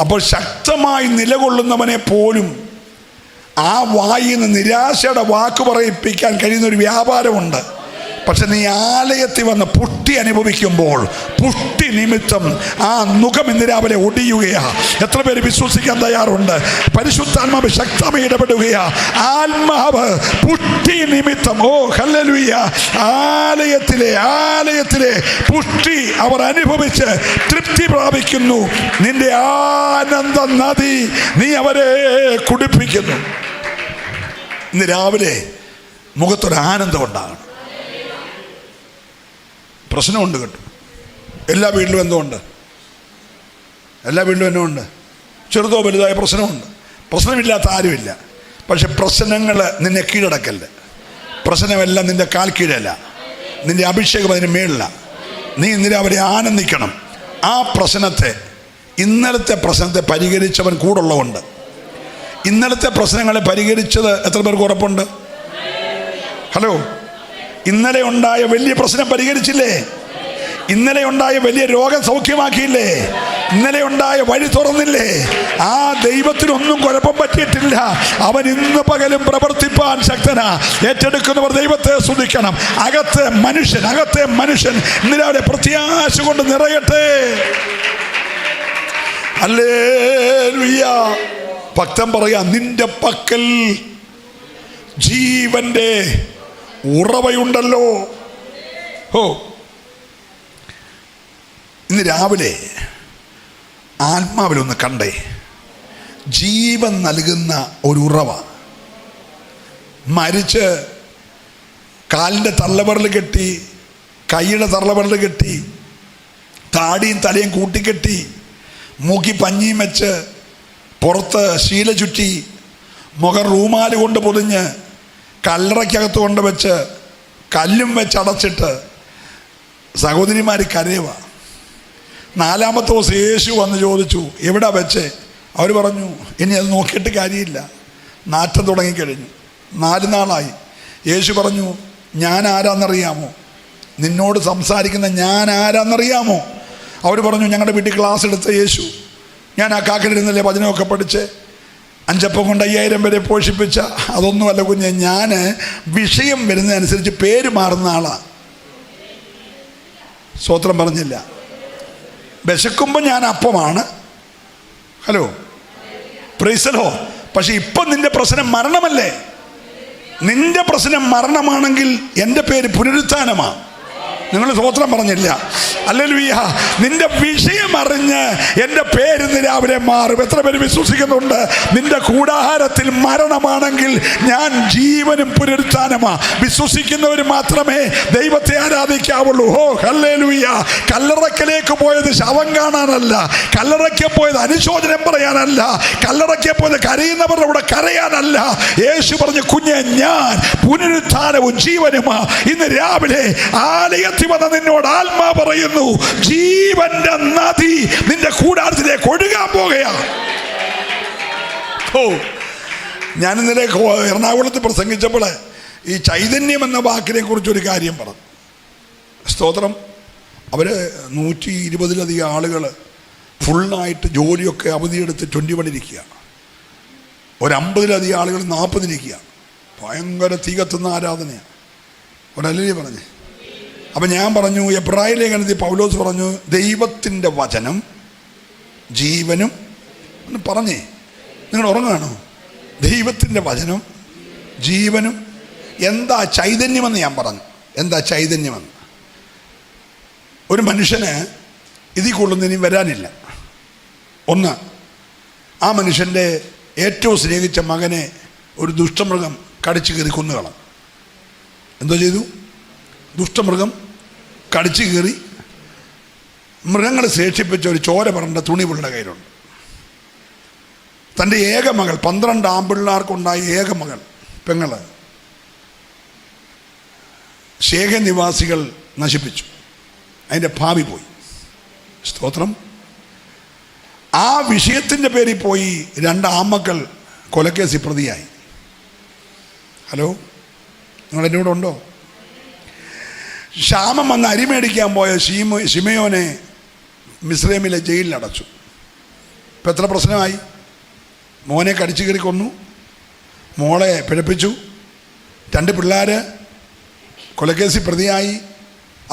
അപ്പോൾ ശക്തമായി നിലകൊള്ളുന്നവനെ പോലും ആ വായിൽ നിന്ന് നിരാശയുടെ വാക്ക് പറയിപ്പിക്കാൻ കഴിയുന്ന ഒരു വ്യാപാരമുണ്ട്. പക്ഷെ നീ ആലയത്തിൽ വന്ന് പുഷ്ടി അനുഭവിക്കുമ്പോൾ പുഷ്ടി നിമിത്തം ആ മുഖം ഇന്ന് രാവിലെ ഒടിയുകയാ. എത്ര പേര് വിശ്വസിക്കാൻ തയ്യാറുണ്ട്? പരിശുദ്ധാത്മാവ് ശക്തമായി ഇടപെടുകയാ. ആത്മാവ് പുഷ്ടി നിമിത്തം, ഓ ഹല്ലേലൂയ, ആലയത്തിലെ പുഷ്ടി അവർ അനുഭവിച്ച് തൃപ്തി പ്രാപിക്കുന്നു. നിന്റെ ആനന്ദ നദി നീ അവരെ കുടിപ്പിക്കുന്നു. ഇന്ന് രാവിലെ മുഖത്തൊരു ആനന്ദം ഉണ്ടാകണം. പ്രശ്നമുണ്ട് കേട്ടോ. എല്ലാ വീട്ടിലും എന്തുകൊണ്ട്? എല്ലാ വീട്ടിലും എന്തുകൊണ്ട്? ചെറുതോ വലുതായ പ്രശ്നമുണ്ട്. പ്രശ്നമില്ലാത്ത ആരുമില്ല. പക്ഷെ പ്രശ്നങ്ങൾ നിന്നെ കീഴടക്കല്ല. പ്രശ്നമെല്ലാം നിന്റെ കാൽ കീഴല്ല. നിന്റെ അഭിഷേകം അതിന് മേളില. നീ ഇന്നലെ അവരെ ആനന്ദിക്കണം. ആ പ്രശ്നത്തെ, ഇന്നലത്തെ പ്രശ്നത്തെ പരിഹരിച്ചവൻ കൂടുള്ളതുകൊണ്ട്. ഇന്നലത്തെ പ്രശ്നങ്ങളെ പരിഹരിച്ചത് എത്ര പേർക്ക് ഉറപ്പുണ്ട്? ഹലോ, ഇന്നലെ ഉണ്ടായ വലിയ പ്രശ്നം പരിഹരിച്ചില്ലേ? ഇന്നലെ ഉണ്ടായ വലിയ രോഗം സൗഖ്യമാക്കിയില്ലേ? ഇന്നലെ ഉണ്ടായ വഴി തുറന്നില്ലേ? ആ ദൈവത്തിനൊന്നും കുഴപ്പം പറ്റിയിട്ടില്ല. അവൻ ഇന്ന് പകലും പ്രവർത്തിപ്പാൻ ശക്തനാ. ഏറ്റെടുക്കുന്നവർ ദൈവത്തെ സ്തുതിക്കണം. അകത്തെ മനുഷ്യൻ ഇന്നലെ പ്രത്യാശ കൊണ്ട് നിറയട്ടെ. ഹല്ലേലൂയ. ഭക്തൻ പറയാ, നിന്റെ പക്കൽ ജീവന്റെ ഉറവയുണ്ടല്ലോ. ഓ, ഇന്ന് രാവിലെ ആത്മാവിലൊന്ന് കണ്ടേ. ജീവൻ നൽകുന്ന ഒരു ഉറവ. മരിച്ച് കാലിൻ്റെ തള്ളവിരൽ കെട്ടി, കൈയുടെ തള്ളവിരൽ കെട്ടി, താടിയും തലയും കൂട്ടിക്കെട്ടി, മൂക്കി പഞ്ഞിയും വെച്ച്, പുറത്ത് ശീല ചുറ്റി, മുഖം റൂമാല് കൊണ്ട് പൊതിഞ്ഞ്, കല്ലറയ്ക്കകത്ത് കൊണ്ട് വെച്ച്, കല്ലും വെച്ച് അടച്ചിട്ട് സഹോദരിമാർ കരയുക. 4-ാമത്തെ ദിവസം യേശു വന്ന് ചോദിച്ചു, എവിടാ വെച്ചേ? അവർ പറഞ്ഞു, ഇനി അത് നോക്കിയിട്ട് കാര്യമില്ല, നാറ്റം തുടങ്ങിക്കഴിഞ്ഞു, 4 നാളായി. യേശു പറഞ്ഞു, ഞാൻ ആരാന്നറിയാമോ? നിന്നോട് സംസാരിക്കുന്ന ഞാൻ ആരാന്നറിയാമോ? അവർ പറഞ്ഞു, ഞങ്ങളുടെ വീട്ടിൽ ക്ലാസ് എടുത്ത യേശു, ഞാൻ ആ കാക്കലിരുന്നല്ലേ വചനമൊക്കെ പഠിച്ച് 5 അപ്പം കൊണ്ട് 5000 പേരെ പോഷിപ്പിച്ച. അതൊന്നുമല്ല കുഞ്ഞെ, ഞാൻ വിഷയം വരുന്നതനുസരിച്ച് പേര് മാറുന്ന ആളാണ്. സ്തോത്രം പറഞ്ഞില്ല. വിശക്കുമ്പോൾ ഞാൻ അപ്പമാണ്. ഹലോ, പ്രൈസലോ. പക്ഷെ ഇപ്പം നിന്റെ പ്രശ്നം മരണമല്ലേ? നിന്റെ പ്രശ്നം മരണമാണെങ്കിൽ എൻ്റെ പേര് പുനരുത്ഥാനമാണ്. നിങ്ങൾ സ്തോത്രം പറഞ്ഞില്ല. ഹല്ലേലൂയ. നിന്റെ വിഷയം അറിഞ്ഞ് എൻ്റെ പേര് ഇന്ന് രാവിലെ മാറും. എത്ര പേര് വിശ്വസിക്കുന്നുണ്ട്? നിന്റെ കൂടാരത്തിൽ മരണമാണെങ്കിൽ ഞാൻ ജീവനും പുനരുത്ഥാനമാ. വിശ്വസിക്കുന്നവർ മാത്രമേ ദൈവത്തെ ആരാധിക്കാവുള്ളൂ. ഓ ഹല്ലേലൂയ. കല്ലറയ്ക്കലേക്ക് പോയത് ശവം കാണാനല്ല, കല്ലറയ്ക്ക് പോയത് അനുശോചനം പറയാനല്ല, കല്ലറയ്ക്ക് പോയത് കരയുന്നവരുടെ കൂടെ കരയാനല്ല. യേശു പറഞ്ഞു, കുഞ്ഞെ, ഞാൻ പുനരുത്ഥാനവും ജീവനുമാ. ഇന്ന് രാവിലെ ആലയത്തിൽ വന്ന നിന്നോട് ആത്മാ പറയുന്നു, ജീവന്റെ നദി നിന്റെ കൂടാരത്തിലേക്ക് ഒഴുകാൻ പോകുകയാണ്. ഓ, ഞാൻ ഇന്നലെ എറണാകുളത്ത് പ്രസംഗിച്ചപ്പോൾ ഈ ചൈതന്യം എന്ന വാക്കിനെ കുറിച്ചൊരു കാര്യം പറഞ്ഞു. സ്തോത്രം. അവർ 120-ലധികം ആളുകൾ ഫുള്ളായിട്ട് ജോലിയൊക്കെ അവധിയെടുത്ത് 21 ഇരിക്കുക. ഒരു 50-ലധികം ആളുകൾ 40 ഇരിക്കുക. ഭയങ്കര തീ കത്തുന്ന ആരാധനയാണ്. ഒരല്ലേ പറഞ്ഞേ. അപ്പം ഞാൻ പറഞ്ഞു, എബ്രായ ലേഖനത്തിൽ പൗലോസ് പറഞ്ഞു, ദൈവത്തിൻ്റെ വചനം ജീവനും എന്ന് പറഞ്ഞേ. നിങ്ങൾ ഉറങ്ങുകയാണോ? ദൈവത്തിൻ്റെ വചനം ജീവനും. എന്താ ചൈതന്യമെന്ന് ഞാൻ പറഞ്ഞു. എന്താ ചൈതന്യമെന്ന്? ഒരു മനുഷ്യന് ഇതിൽ കൊള്ളുന്നതിന് വരാനില്ല. ഒന്ന്, ആ മനുഷ്യൻ്റെ ഏറ്റവും സ്നേഹിച്ച മകനെ ഒരു ദുഷ്ടമൃഗം കടിച്ചു കയറി കൊന്നുകളാം. എന്തോ ചെയ്തു? ദുഷ്ടമൃഗം കടിച്ചു കയറി. മൃഗങ്ങളെ ശേഷിപ്പിച്ച ഒരു ചോര പറണ്ട തുണി പുള്ളിയുടെ കയ്യിലുണ്ട്. തൻ്റെ ഏക മകൾ, 12 ആൺപിള്ളേർക്കുണ്ടായ ഏക മകൾ പെങ്ങള് ശേഖ നിവാസികൾ നശിപ്പിച്ചു. അതിൻ്റെ ഭാവി പോയി. സ്തോത്രം. ആ വിഷയത്തിൻ്റെ പേരിൽ പോയി 2 ആൺമക്കൾ കൊലക്കേസിൽ പ്രതിയായി. ഹലോ, നിങ്ങൾ എൻ്റെ കൂടെ ഉണ്ടോ? ക്ഷാമം വന്ന് അരി മേടിക്കാൻ പോയ ശിമയോനെ മിസ്രൈമിലെ ജയിലിലടച്ചു. ഇപ്പം എത്ര പ്രശ്നമായി? മോനെ കടിച്ചു കയറി കൊന്നു, മോളെ പിഴപ്പിച്ചു, 2 പിള്ളേർ കൊലക്കേസിൽ പ്രതിയായി,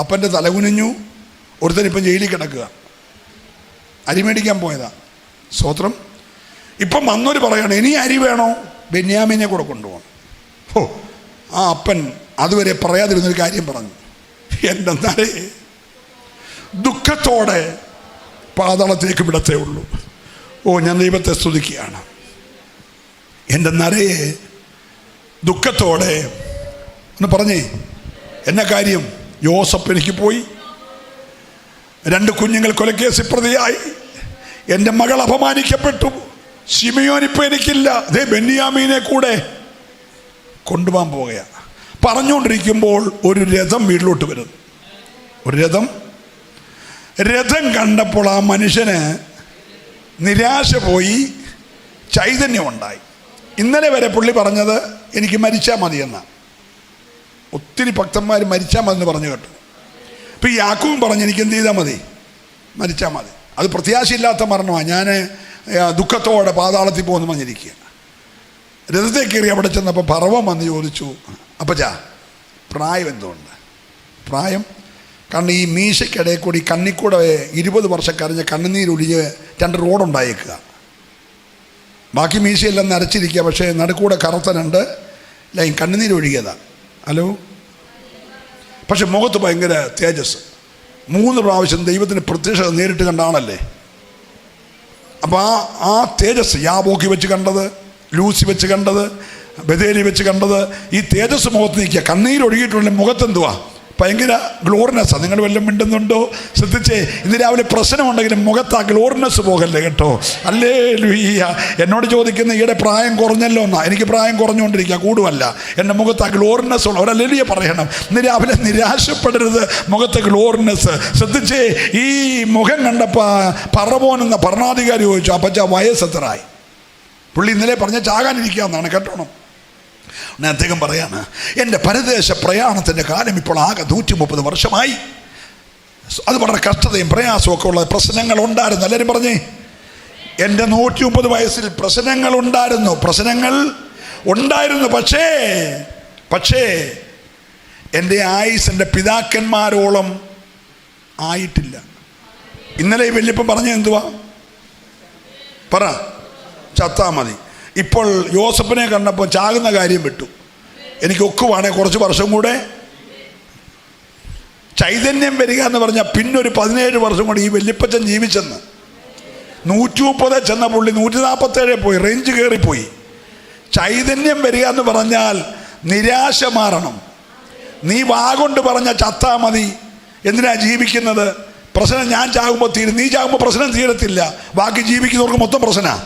അപ്പൻ്റെ തലകുനിഞ്ഞു, ഒരുത്തനിപ്പം ജയിലിൽ കിടക്കുക. അരി മേടിക്കാൻ പോയതാ. സ്തോത്രം. ഇപ്പം വന്നവർ പറയണം, ഇനി അരി വേണോ? ബെന്യാമീനെ കൂടെ കൊണ്ടുപോകണം. ഓ, ആ അപ്പൻ അതുവരെ പറയാതിരുന്നൊരു കാര്യം പറഞ്ഞു. എൻ്റെ നരയെ ദുഃഖത്തോടെ പാതാളത്തേക്ക് വിടത്തേ ഉള്ളൂ. ഓ, ഞാൻ ദൈവത്തെ സ്തുതിക്കുകയാണ്. എൻ്റെ നരയെ ദുഃഖത്തോടെ ഒന്ന് പറഞ്ഞേ. എന്ന കാര്യം? യോസഫ് എനിക്ക് പോയി, 2 കുഞ്ഞുങ്ങൾ കൊലക്കേസിൽ പ്രതിയായി, എൻ്റെ മകൾ അപമാനിക്കപ്പെട്ടു, ശിമയോൻ ഇപ്പം എനിക്കില്ല, അതേ ബെന്യാമീനെ കൂടെ കൊണ്ടുപോകാൻ പോവുകയാണ്. പറഞ്ഞുകൊണ്ടിരിക്കുമ്പോൾ ഒരു രഥം വീട്ടിലോട്ട് വരുന്നു. ഒരു രഥം കണ്ടപ്പോൾ ആ മനുഷ്യന് നിരാശ പോയി, ചൈതന്യമുണ്ടായി. ഇന്നലെ വരെ പുള്ളി പറഞ്ഞത് എനിക്ക് മരിച്ചാൽ മതിയെന്നാണ്. ഒത്തിരി ഭക്തന്മാർ മരിച്ചാൽ മതി എന്ന് പറഞ്ഞു കേട്ടു. ഇപ്പം യാക്കോബും പറഞ്ഞു, എനിക്ക് എന്ത് ചെയ്താൽ മതി? മരിച്ചാൽ മതി. അത് പ്രത്യാശയില്ലാത്ത മരണമാണ്. ഞാൻ ദുഃഖത്തോടെ പാതാളത്തിൽ പോകുന്നു പറഞ്ഞിരിക്കുക. രഥത്തെ കയറി അവിടെ ചെന്നപ്പോൾ പർവ്വം വന്ന് ചോദിച്ചു, അപ്പച്ചാ പ്രായം എന്തുകൊണ്ട്? പ്രായം? കാരണം ഈ മീശയ്ക്കിടയിൽ കൂടി കണ്ണിക്കൂടെ 20 വർഷം കരഞ്ഞ് കണ്ണുനീരൊഴിഞ്ഞ് 2 റോഡുണ്ടായേക്കുക. ബാക്കി മീശയെല്ലാം നരച്ചിരിക്കുക, പക്ഷേ നടുക്കൂടെ കറുത്തനുണ്ട്, ലൈൻ കണ്ണുനീരൊഴുകിയതാണ്. ഹലോ. പക്ഷെ മുഖത്ത് ഭയങ്കര തേജസ്. 3 പ്രാവശ്യം ദൈവത്തിന് പ്രത്യക്ഷത നേരിട്ട് കണ്ടാണല്ലേ. അപ്പോൾ ആ തേജസ് യാബോക്കി വെച്ച് കണ്ടത്, ലൂസി വെച്ച് കണ്ടത്, ബഥേലി വെച്ച് കണ്ടത്, ഈ തേജസ് മുഖത്ത് നിൽക്കുക. കണ്ണീരൊഴുകിയിട്ടുള്ള മുഖത്തെന്തുവാ? ഭയങ്കര ഗ്ലോറിനെസ്സാണ്. നിങ്ങൾ വല്ലതും മിണ്ടുന്നുണ്ടോ? ശ്രദ്ധിച്ചേ. ഇന്ന് രാവിലെ പ്രശ്നമുണ്ടെങ്കിലും മുഖത്ത് ആ ഗ്ലോറിനെസ് പോകല്ലേ കേട്ടോ. ഹല്ലേലൂയ. എന്നോട് ചോദിക്കുന്ന ഈയുടെ പ്രായം കുറഞ്ഞല്ലോ എന്നാ. എനിക്ക് പ്രായം കുറഞ്ഞുകൊണ്ടിരിക്കുക, കൂടുമല്ല. എൻ്റെ മുഖത്ത് ആ ഗ്ലോറിനെസ് ഉള്ള ഒരല്ലേലിയ പറയണം. ഇന്ന് രാവിലെ നിരാശപ്പെടരുത്. മുഖത്ത് ഗ്ലോറിനെസ്. ശ്രദ്ധിച്ചേ. ഈ മുഖം കണ്ടപ്പോൾ പറവോൻ എന്ന ഭരണാധികാരി ചോദിച്ചു, അപ്പച്ചാ വയസ്സ് എത്രയായി? പുള്ളി ഇന്നലെ പറഞ്ഞ ചാകാനിരിക്കാമെന്നാണ് കേട്ടോണം. അദ്ദേഹം പറയാണ്, എൻ്റെ പരദേശ പ്രയാണത്തിൻ്റെ കാലം ഇപ്പോൾ ആകെ 130 വർഷമായി. അത് വളരെ കഷ്ടതയും പ്രയാസവും ഒക്കെ ഉള്ള പ്രശ്നങ്ങൾ ഉണ്ടായിരുന്നു. എല്ലാവരും പറഞ്ഞേ, എൻ്റെ 130 വയസ്സിൽ പ്രശ്നങ്ങൾ ഉണ്ടായിരുന്നു. പക്ഷേ എൻ്റെ ആയുസ് എൻ്റെ പിതാക്കന്മാരോളം ആയിട്ടില്ല. ഇന്നലെ ഈ വല്യപ്പൻ പറഞ്ഞ എന്തുവാ? പറ, ചത്താ മതി. ഇപ്പോൾ യോസഫിനെ കണ്ടപ്പോൾ ചാകുന്ന കാര്യം വിട്ടു. എനിക്ക് ഒക്കുവാണെങ്കിൽ കുറച്ച് വർഷം കൂടെ ചൈതന്യം വരിക എന്ന് പറഞ്ഞാൽ പിന്നൊരു 17 വർഷം കൂടി ഈ വല്യപ്പച്ചൻ ജീവിച്ചെന്ന്. 130 ചെന്ന പുള്ളി 147 പോയി, റേഞ്ച് കയറിപ്പോയി. ചൈതന്യം വരിക എന്ന് പറഞ്ഞാൽ നിരാശ മാറണം. നീ വാഗൊണ്ട് പറഞ്ഞ ചത്താ മതി, എന്തിനാ ജീവിക്കുന്നത്? പ്രശ്നം ഞാൻ ചാകുമ്പോൾ തീരും. നീ ചാകുമ്പോൾ പ്രശ്നം തീരത്തില്ല. ബാക്കി ജീവിക്കുന്നവർക്ക് മൊത്തം പ്രശ്നമാണ്.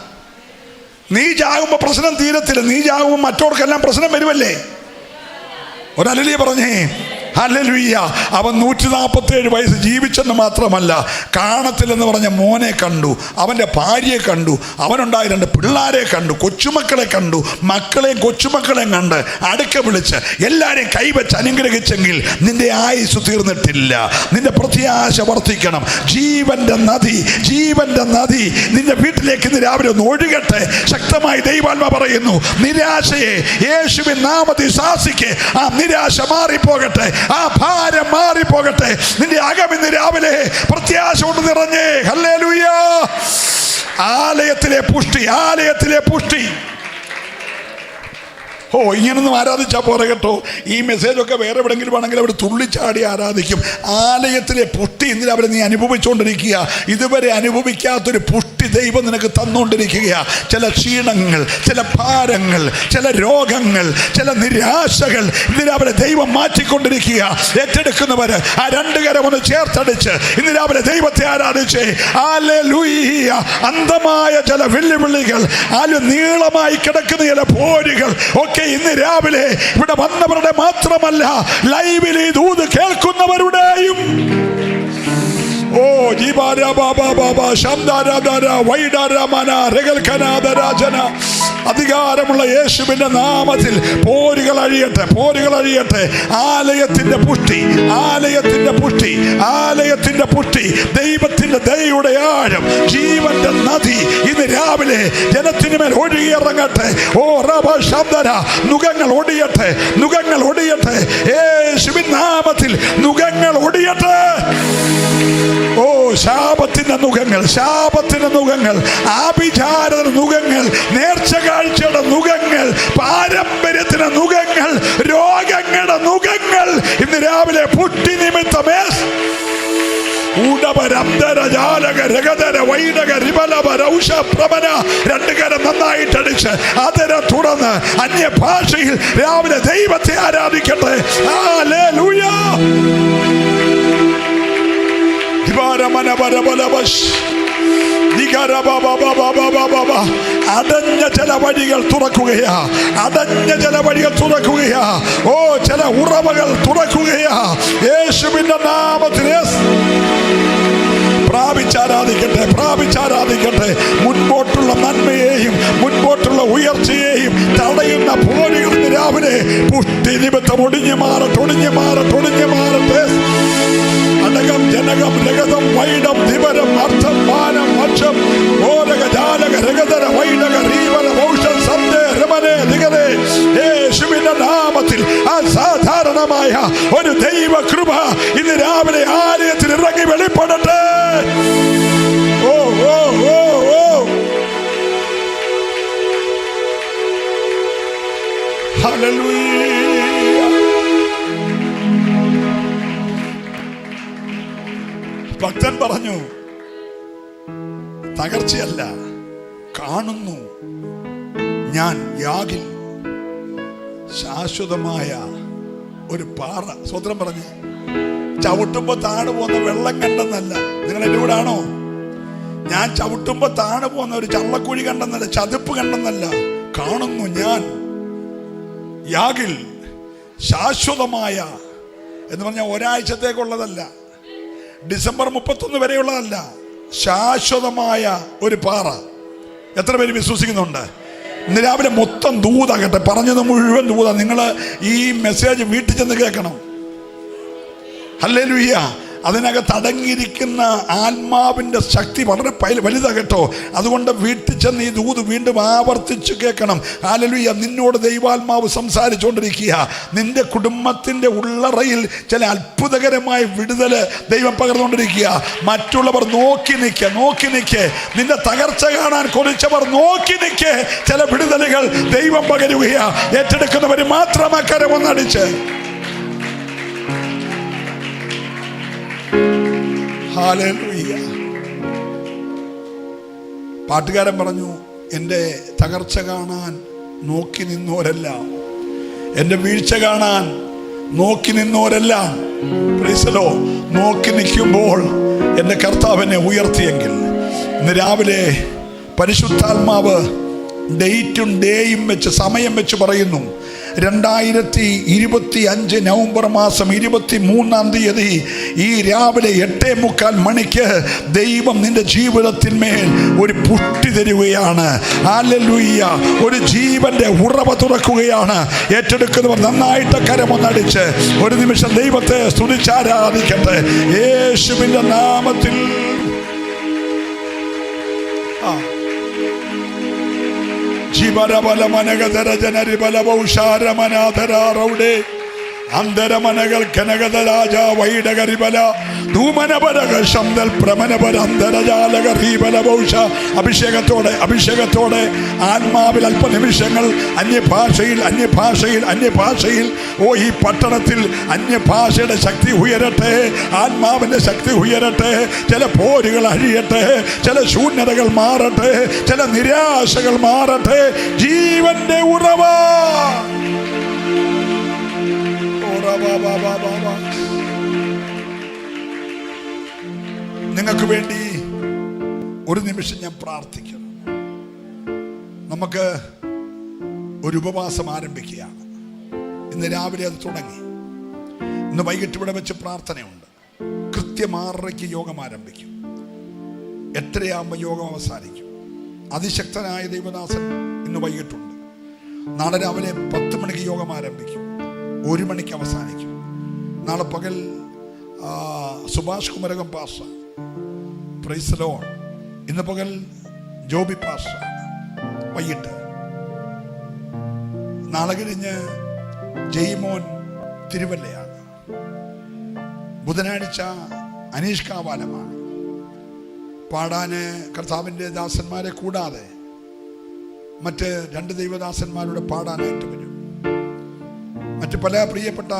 നീ ചാകുമ്പോൾ പ്രശ്നം തീരത്തില്ല. നീ ചാകുമ്പോൾ മറ്റവർക്കെല്ലാം പ്രശ്നം വരുമല്ലേ? ഒരല്ലേ പറഞ്ഞേ ഹല്ലേലൂയ. അവൻ 147 വയസ്സ് ജീവിച്ചെന്ന് മാത്രമല്ല, കാണത്തില്ലെന്ന് പറഞ്ഞ മോനെ കണ്ടു, അവൻ്റെ ഭാര്യയെ കണ്ടു, അവനുണ്ടായ 2 പിള്ളേരെ കണ്ടു, കൊച്ചുമക്കളെ കണ്ടു, മക്കളെയും കൊച്ചുമക്കളെയും കണ്ട് അടുക്ക വിളിച്ച് എല്ലാവരെയും കൈവച്ച് അനുഗ്രഹിച്ചെങ്കിൽ നിന്റെ ആയുസ് തീർന്നിട്ടില്ല. നിന്റെ പ്രത്യാശ വർദ്ധിക്കണം. ജീവന്റെ നദി നിന്റെ വീട്ടിലേക്ക് ഇന്ന് രാവിലെ ഒന്ന് ഒഴുകട്ടെ. ശക്തമായി ദൈവാത്മാ പറയുന്നു, നിരാശയെ യേശുവിൻ നാമത്തിൽ ശാസിക്ക്. ആ നിരാശ മാറിപ്പോകട്ടെ, ആ ഭാരം മാറിപ്പോകട്ടെ. നിന്റെ അകം ഇന്ന് രാവിലെ പ്രത്യാശ കൊണ്ട് നിറഞ്ഞേ. ഹല്ലേലൂയ. ആലയത്തിലെ പുഷ്ടി. ഓ, ഇങ്ങനൊന്നും ആരാധിച്ചാൽ പോരെ കേട്ടോ. ഈ മെസ്സേജൊക്കെ വേറെ എവിടെയെങ്കിലും ആണെങ്കിൽ അവർ തുള്ളിച്ചാടി ആരാധിക്കും. ആലയത്തിലെ പുഷ്ടി ഇന്ന് രാവിലെ നീ അനുഭവിച്ചുകൊണ്ടിരിക്കുക. ഇതുവരെ അനുഭവിക്കാത്തൊരു പുഷ്ടി ദൈവം നിനക്ക് തന്നുകൊണ്ടിരിക്കുക. ചില ക്ഷീണങ്ങൾ, ചില ഭാരങ്ങൾ, ചില രോഗങ്ങൾ, ചില നിരാശകൾ ഇന്ന് രാവിലെ ദൈവം മാറ്റിക്കൊണ്ടിരിക്കുക. ഏറ്റെടുക്കുന്നവര് ആ 2 കരം ഒന്ന് ചേർത്തടിച്ച് ഇന്ന് രാവിലെ ദൈവത്തെ ആരാധിച്ചേ. ഹല്ലേലൂയ. അന്ധമായ ചില വെല്ലുവിളികൾ, നീളമായി കിടക്കുന്ന ചില പോരുകൾ ഒക്കെ ഇന്ന് രാവിലെ ഇവിടെ വന്നവരുടെ മാത്രമല്ല, ലൈവിൽ ഈ ദൂത് കേൾക്കുന്നവരുടെയും ഓ അധികാരമുള്ള യേശുവിന്റെ നാമത്തിൽ പോരുകൾ അഴിയട്ടെ. ആലയത്തിന്റെ പുഷ്ടി, ദൈവത്തിന്റെ ദയയുടെ ആഴം, ജീവന്റെ നദി ഇന്ന് രാവിലെ ജനത്തിന് മേൽ ഒഴുകിയിറങ്ങട്ടെ. ഓ റബ ശബ്ദന, നുകങ്ങൾ ഒടിയട്ടെ. യേശുവിൻ നാമത്തിൽ നുകങ്ങൾ ഒടിയട്ടെ. ഓ, ശാപത്തിന്റെ നുകങ്ങൾ, ആഭിചാരത്തിന്റെ നുകങ്ങൾ, നേർച്ച കാഴ്ചയുടെ നുകങ്ങൾ, പാരമ്പര്യത്തിന്റെ നുകങ്ങൾ, രോഗങ്ങളുടെ നുകങ്ങൾ ഇന്ന് രാവിലെ പുട്ടി നിമിത്തമേ 2 കരം നന്നായിട്ടടിച്ച് അതരം തുറന്ന് അന്യഭാഷയിൽ രാവിലെ ദൈവത്തെ ആരാധിക്കട്ടെ. ഹല്ലേലൂയ. അടഞ്ഞ ചില വഴികൾ തുറക്കുകയാ. ഓ, ചില ഉറവകൾ തുറക്കുകയാ. യേശുവിന്റെ നാമത്തിൽ പ്രാപിച്ചാരാധിക്കട്ടെ. മുൻപോട്ടുള്ള നന്മയെയും മുൻപോട്ടുള്ള ഉയർച്ചയെയും തടയുന്ന പോരുകൾ രാവിലെ പുഷ്ടി നിമിത്തം ഒടിഞ്ഞു മാറട്ടെ. അടകം ജനകം രഗതം വൈഡം ധിവരം അർത്ഥം മാനം വക്ഷം ഓരക ജാലക രഗതര വൈഡക റീവര വൗഷം സന്ദേ രമനെ നികരെ. യേശുവിന്റെ നാമത്തിൽ അസാധാരണമായ ഒരു ദൈവ കൃപ ഇന്ന് രാവിലെ ആലയത്തിൽ ഇറങ്ങി വെളിപ്പെടട്ടെ. ഓ ഓ ഓ ഓ ഹല്ലേലൂയ. ഭക്തൻ പറഞ്ഞു, തകർച്ചയല്ല, കാണുന്നു ഞാൻ യാഗിൽ ശാശ്വതമായ ഒരു പാറ. സ്വത്രം പറഞ്ഞു, ചവിട്ടുമ്പോ താണു പോകുന്ന വെള്ളം കണ്ടെന്നല്ല. നിങ്ങൾ എൻ്റെ കൂടെ ആണോ? ഞാൻ ചവിട്ടുമ്പോ താണു പോകുന്ന ഒരു ചള്ളക്കുഴി കണ്ടെന്നല്ല, ചതുപ്പ് കണ്ടെന്നല്ല. കാണുന്നു ഞാൻ യാഗിൽ ശാശ്വതമായ എന്ന് പറഞ്ഞാൽ ഒരാഴ്ചത്തേക്കുള്ളതല്ല, ഡിസംബർ 31 വരെയുള്ളതല്ല, ശാശ്വതമായ ഒരു പാറ. എത്ര പേര് വിശ്വസിക്കുന്നുണ്ട്? ഇന്ന് രാവിലെ മൊത്തം ദൂതാകട്ടെ, പറഞ്ഞത് മുഴുവൻ ദൂത. നിങ്ങൾ ഈ മെസ്സേജ് വീട്ടിൽ ചെന്ന് കേൾക്കണം. ഹല്ലേലൂയ. അതിനകത്ത് അടങ്ങിയിരിക്കുന്ന ആത്മാവിൻ്റെ ശക്തി വളരെ വലുതാകട്ടോ. അതുകൊണ്ട് വീട്ടിൽ ചെന്ന് ഈ ദൂത് വീണ്ടും ആവർത്തിച്ച് കേൾക്കണം. ഹല്ലേലൂയ. നിന്നോട് ദൈവാത്മാവ് സംസാരിച്ചുകൊണ്ടിരിക്കുക. നിന്റെ കുടുംബത്തിൻ്റെ ഉള്ളറയിൽ ചില അത്ഭുതകരമായ വിടുതൽ ദൈവം പകർന്നുകൊണ്ടിരിക്കുക. മറ്റുള്ളവർ നോക്കി നിൽക്കുക. നിന്റെ തകർച്ച കാണാൻ കൊതിച്ചവർ നോക്കി നിൽക്കുക. ചില വിടുതലുകൾ ദൈവം പകരുകയാ. ഏറ്റെടുക്കുന്നവർ മാത്രം കരമൊന്നടിച്ച് ഹല്ലേലൂയ. പാട്ടുകാരൻ പറഞ്ഞു, എൻ്റെ തകർച്ച കാണാൻ നോക്കി നിന്നോരെല്ലാം, എൻ്റെ വീഴ്ച കാണാൻ നോക്കി നിന്നോരെല്ലാം, പ്രൈസ് ദി ലോർഡ്, നോക്കി നിൽക്കുമ്പോൾ എൻ്റെ കർത്താവിനെ ഉയർത്തിയെങ്കിൽ, ഇന്ന് രാവിലെ പരിശുദ്ധാത്മാവ് ഡേറ്റും ഡേയും വെച്ച് സമയം വെച്ച് പറയുന്നു. 2025 നവംബർ മാസം 23-ാം തീയതി ഈ രാവിലെ 8:45 മണിക്ക് ദൈവം നിന്റെ ജീവിതത്തിന്മേൽ ഒരു പുഷ്ടി തരികയാണ്. ഹല്ലേലൂയ. ഒരു ജീവന്റെ ഉറവ തുറക്കുകയാണ്. ഏറ്റെടുക്കുന്നവർ നന്നായിട്ട് കരമൊന്നടിച്ച് ഒരു നിമിഷം ദൈവത്തെ സ്തുതിച്ചാരാധിക്കട്ടെ. യേശുവിന്റെ നാമത്തിൽ. ജീവരബലമനഗതര ജനരിബല ബൗഷാരമനാധരാറൗടെ അന്തരമനകൾ കനകത രാജ വൈഡകരിബല ധൂമനപരക ശബ്ദൽ പ്രമനപര അന്തരജാലകീബല ബൗഷ. അഭിഷേകത്തോടെ ആത്മാവിൽ അല്പനിമിഷങ്ങൾ അന്യഭാഷയിൽ ഈ പട്ടണത്തിൽ അന്യഭാഷയുടെ ശക്തി ഉയരട്ടെ, ആത്മാവിന്റെ ശക്തി ഉയരട്ടെ. ചില പോരുകൾ അഴിയട്ടെ, ചില ശൂന്യതകൾ മാറട്ടെ, ചില നിരാശകൾ മാറട്ടെ. ജീവന്റെ ഉറവ നിങ്ങൾക്ക് വേണ്ടി ഒരു നിമിഷം ഞാൻ പ്രാർത്ഥിക്കുന്നു. നമുക്ക് ഒരു ഉപവാസം ആരംഭിക്കുകയാണ്. ഇന്ന് രാവിലെ അത് തുടങ്ങി. ഇന്ന് വൈകിട്ട് ഇവിടെ വെച്ച് പ്രാർത്ഥനയുണ്ട്. കൃത്യം 6:30 യോഗം ആരംഭിക്കും. 8:30 യോഗം അവസാനിക്കും. അതിശക്തനായ ദൈവദാസൻ ഇന്ന് വൈകിട്ടുണ്ട്. നാളെ രാവിലെ 10 മണിക്ക് യോഗം ആരംഭിക്കും. 1 മണിക്ക് അവസാനിക്കും. നാളെ പകൽ Subhash Kumarakom Pasha, price the Lord. ഇന്ന് പകൽ ജോബി പാഷ, വൈകിട്ട്. നാളെ കഴിഞ്ഞ് ജയ്മോൻ തിരുവല്ലയാണ്. ബുധനാഴ്ച അനീഷ് കാവാലമാണ്. പാടാന് കർത്താവിൻ്റെ ദാസന്മാരെ കൂടാതെ മറ്റ് 2 ദൈവദാസന്മാരുടെ പാടാനായിട്ട് വരും. മറ്റ് പല പ്രിയപ്പെട്ട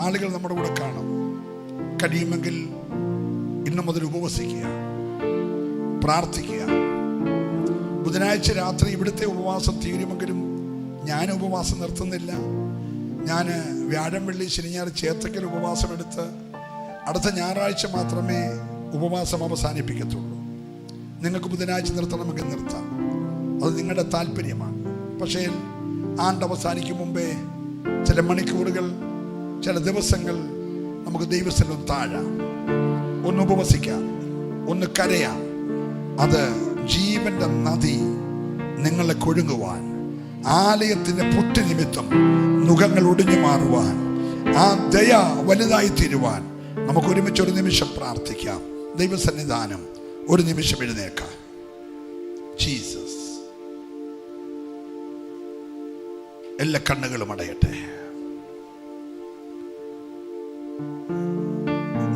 ആളുകൾ നമ്മുടെ കൂടെ കാണും. കഴിയുമെങ്കിൽ ഇന്നു മുതൽ ഉപവസിക്കുക, പ്രാർത്ഥിക്കുക. ബുധനാഴ്ച രാത്രി ഇവിടുത്തെ ഉപവാസം തീരുമെങ്കിലും ഞാൻ ഉപവാസം നിർത്തുന്നില്ല. ഞാൻ വ്യാഴം, വെള്ളി, ശനി, ഞായർ ചേർത്തക്കൽ ഉപവാസം എടുത്ത് അടുത്ത ഞായറാഴ്ച മാത്രമേ ഉപവാസം അവസാനിപ്പിക്കത്തുള്ളൂ. നിങ്ങൾക്ക് ബുധനാഴ്ച നിർത്തണമെങ്കിൽ നിർത്താം, അത് നിങ്ങളുടെ താല്പര്യമാണ്. പക്ഷേ ആണ്ട് അവസാനിക്കും മുമ്പേ ചില മണിക്കൂറുകൾ, ചില ദിവസങ്ങൾ നമുക്ക് ദൈവസ്ഥലം താഴാം, ഒന്ന് ഉപവസിക്കാം, ഒന്ന് കരയാം. അത് ജീവന്റെ നദി നിങ്ങളെ കൊഴുങ്ങുവാൻ, ആലയത്തിന്റെ പുട്ടി നിമിത്തം നുഖങ്ങൾ ഒടിഞ്ഞു മാറുവാൻ, ആ ദയ വലുതായി തീരുവാൻ നമുക്ക് ഒരുമിച്ച് ഒരു നിമിഷം പ്രാർത്ഥിക്കാം. ദൈവസന്നിധാനം ഒരു നിമിഷം എഴുന്നേക്കാം. ജീസസ്. എല്ലാ കണ്ണുകളും അടയട്ടെ.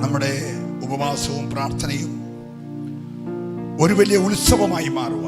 നമ്മുടെ ഉപവാസവും പ്രാർത്ഥനയും ഒരു വലിയ ഉത്സവമായി മാറുവാൻ